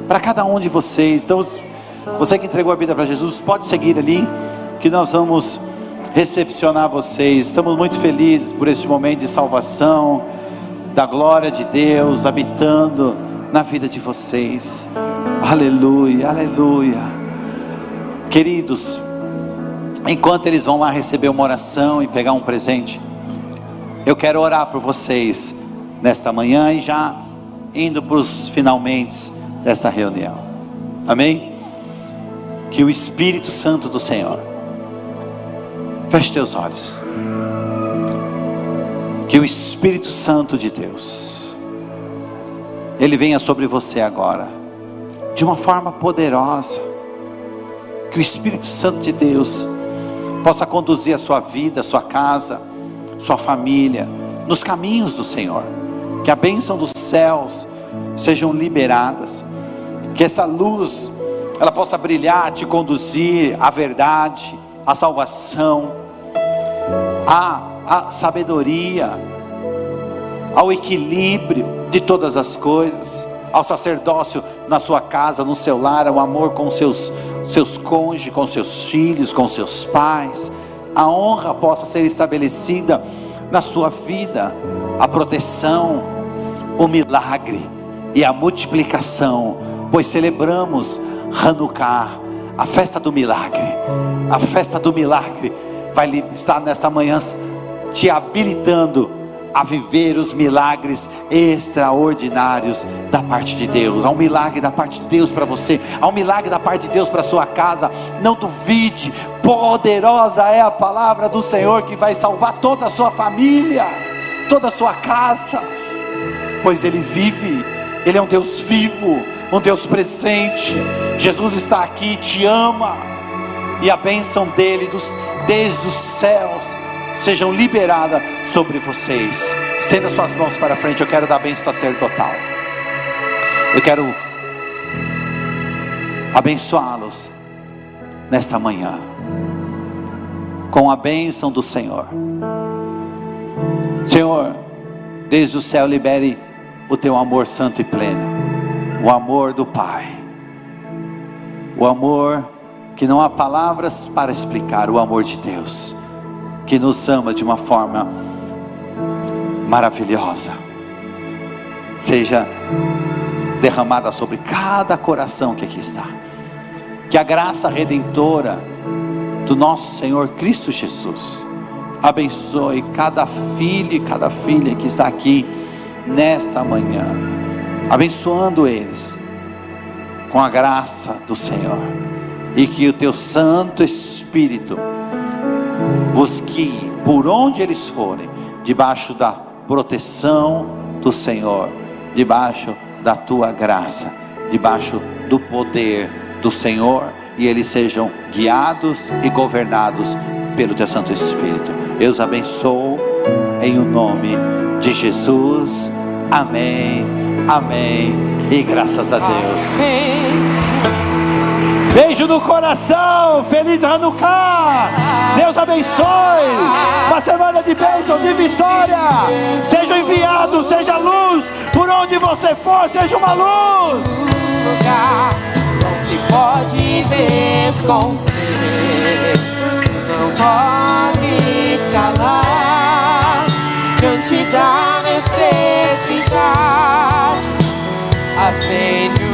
para cada um de vocês. Então, você que entregou a vida para Jesus, pode seguir ali, que nós vamos recepcionar vocês. Estamos muito felizes por esse momento de salvação, da glória de Deus habitando na vida de vocês. Aleluia, aleluia. Queridos, enquanto eles vão lá receber uma oração e pegar um presente, eu quero orar por vocês nesta manhã e já indo para os finalmente desta reunião. Amém? Que o Espírito Santo do Senhor, feche teus olhos. Que o Espírito Santo de Deus, Ele venha sobre você agora, de uma forma poderosa. Que o Espírito Santo de Deus possa conduzir a sua vida, a sua casa, sua família, nos caminhos do Senhor. Que a bênção dos céus sejam liberadas. Que essa luz, ela possa brilhar, te conduzir à verdade, à salvação, à sabedoria, ao equilíbrio de todas as coisas, ao sacerdócio na sua casa, no seu lar, ao amor com seus cônjuges, com seus filhos, com seus pais. A honra possa ser estabelecida na sua vida, a proteção, o milagre e a multiplicação, pois celebramos Hanukkah, a festa do milagre. A festa do milagre vai estar nesta manhã te habilitando a viver os milagres extraordinários da parte de Deus. Há um milagre da parte de Deus para você, há um milagre da parte de Deus para sua casa. Não duvide, poderosa é a palavra do Senhor que vai salvar toda a sua família, toda a sua casa, pois Ele vive. Ele é um Deus vivo, um Deus presente. Jesus está aqui, te ama, e a bênção dele desde os céus sejam liberadas sobre vocês. Estenda suas mãos para frente. Eu quero dar a bênção sacerdotal. Eu quero abençoá-los nesta manhã com a bênção do Senhor. Senhor, desde o céu libere o teu amor santo e pleno, o amor do Pai, o amor que não há palavras para explicar, o amor de Deus que nos ama de uma forma maravilhosa, seja derramada sobre cada coração que aqui está. Que a graça redentora do nosso Senhor Cristo Jesus abençoe cada filho e cada filha que está aqui nesta manhã, abençoando eles com a graça do Senhor, e que o teu Santo Espírito vos guie por onde eles forem, debaixo da proteção do Senhor, debaixo da tua graça, debaixo do poder do Senhor, e eles sejam guiados e governados pelo teu Santo Espírito. Eu os abençoo em o nome de Jesus. Amém, amém e graças a Deus. Beijo no coração, feliz Hanukkah, Deus abençoe, uma semana de bênção, de vitória, seja enviado, seja luz, por onde você for, seja uma luz. Não se pode esconder, não pode escalar, diante da necessidade, acende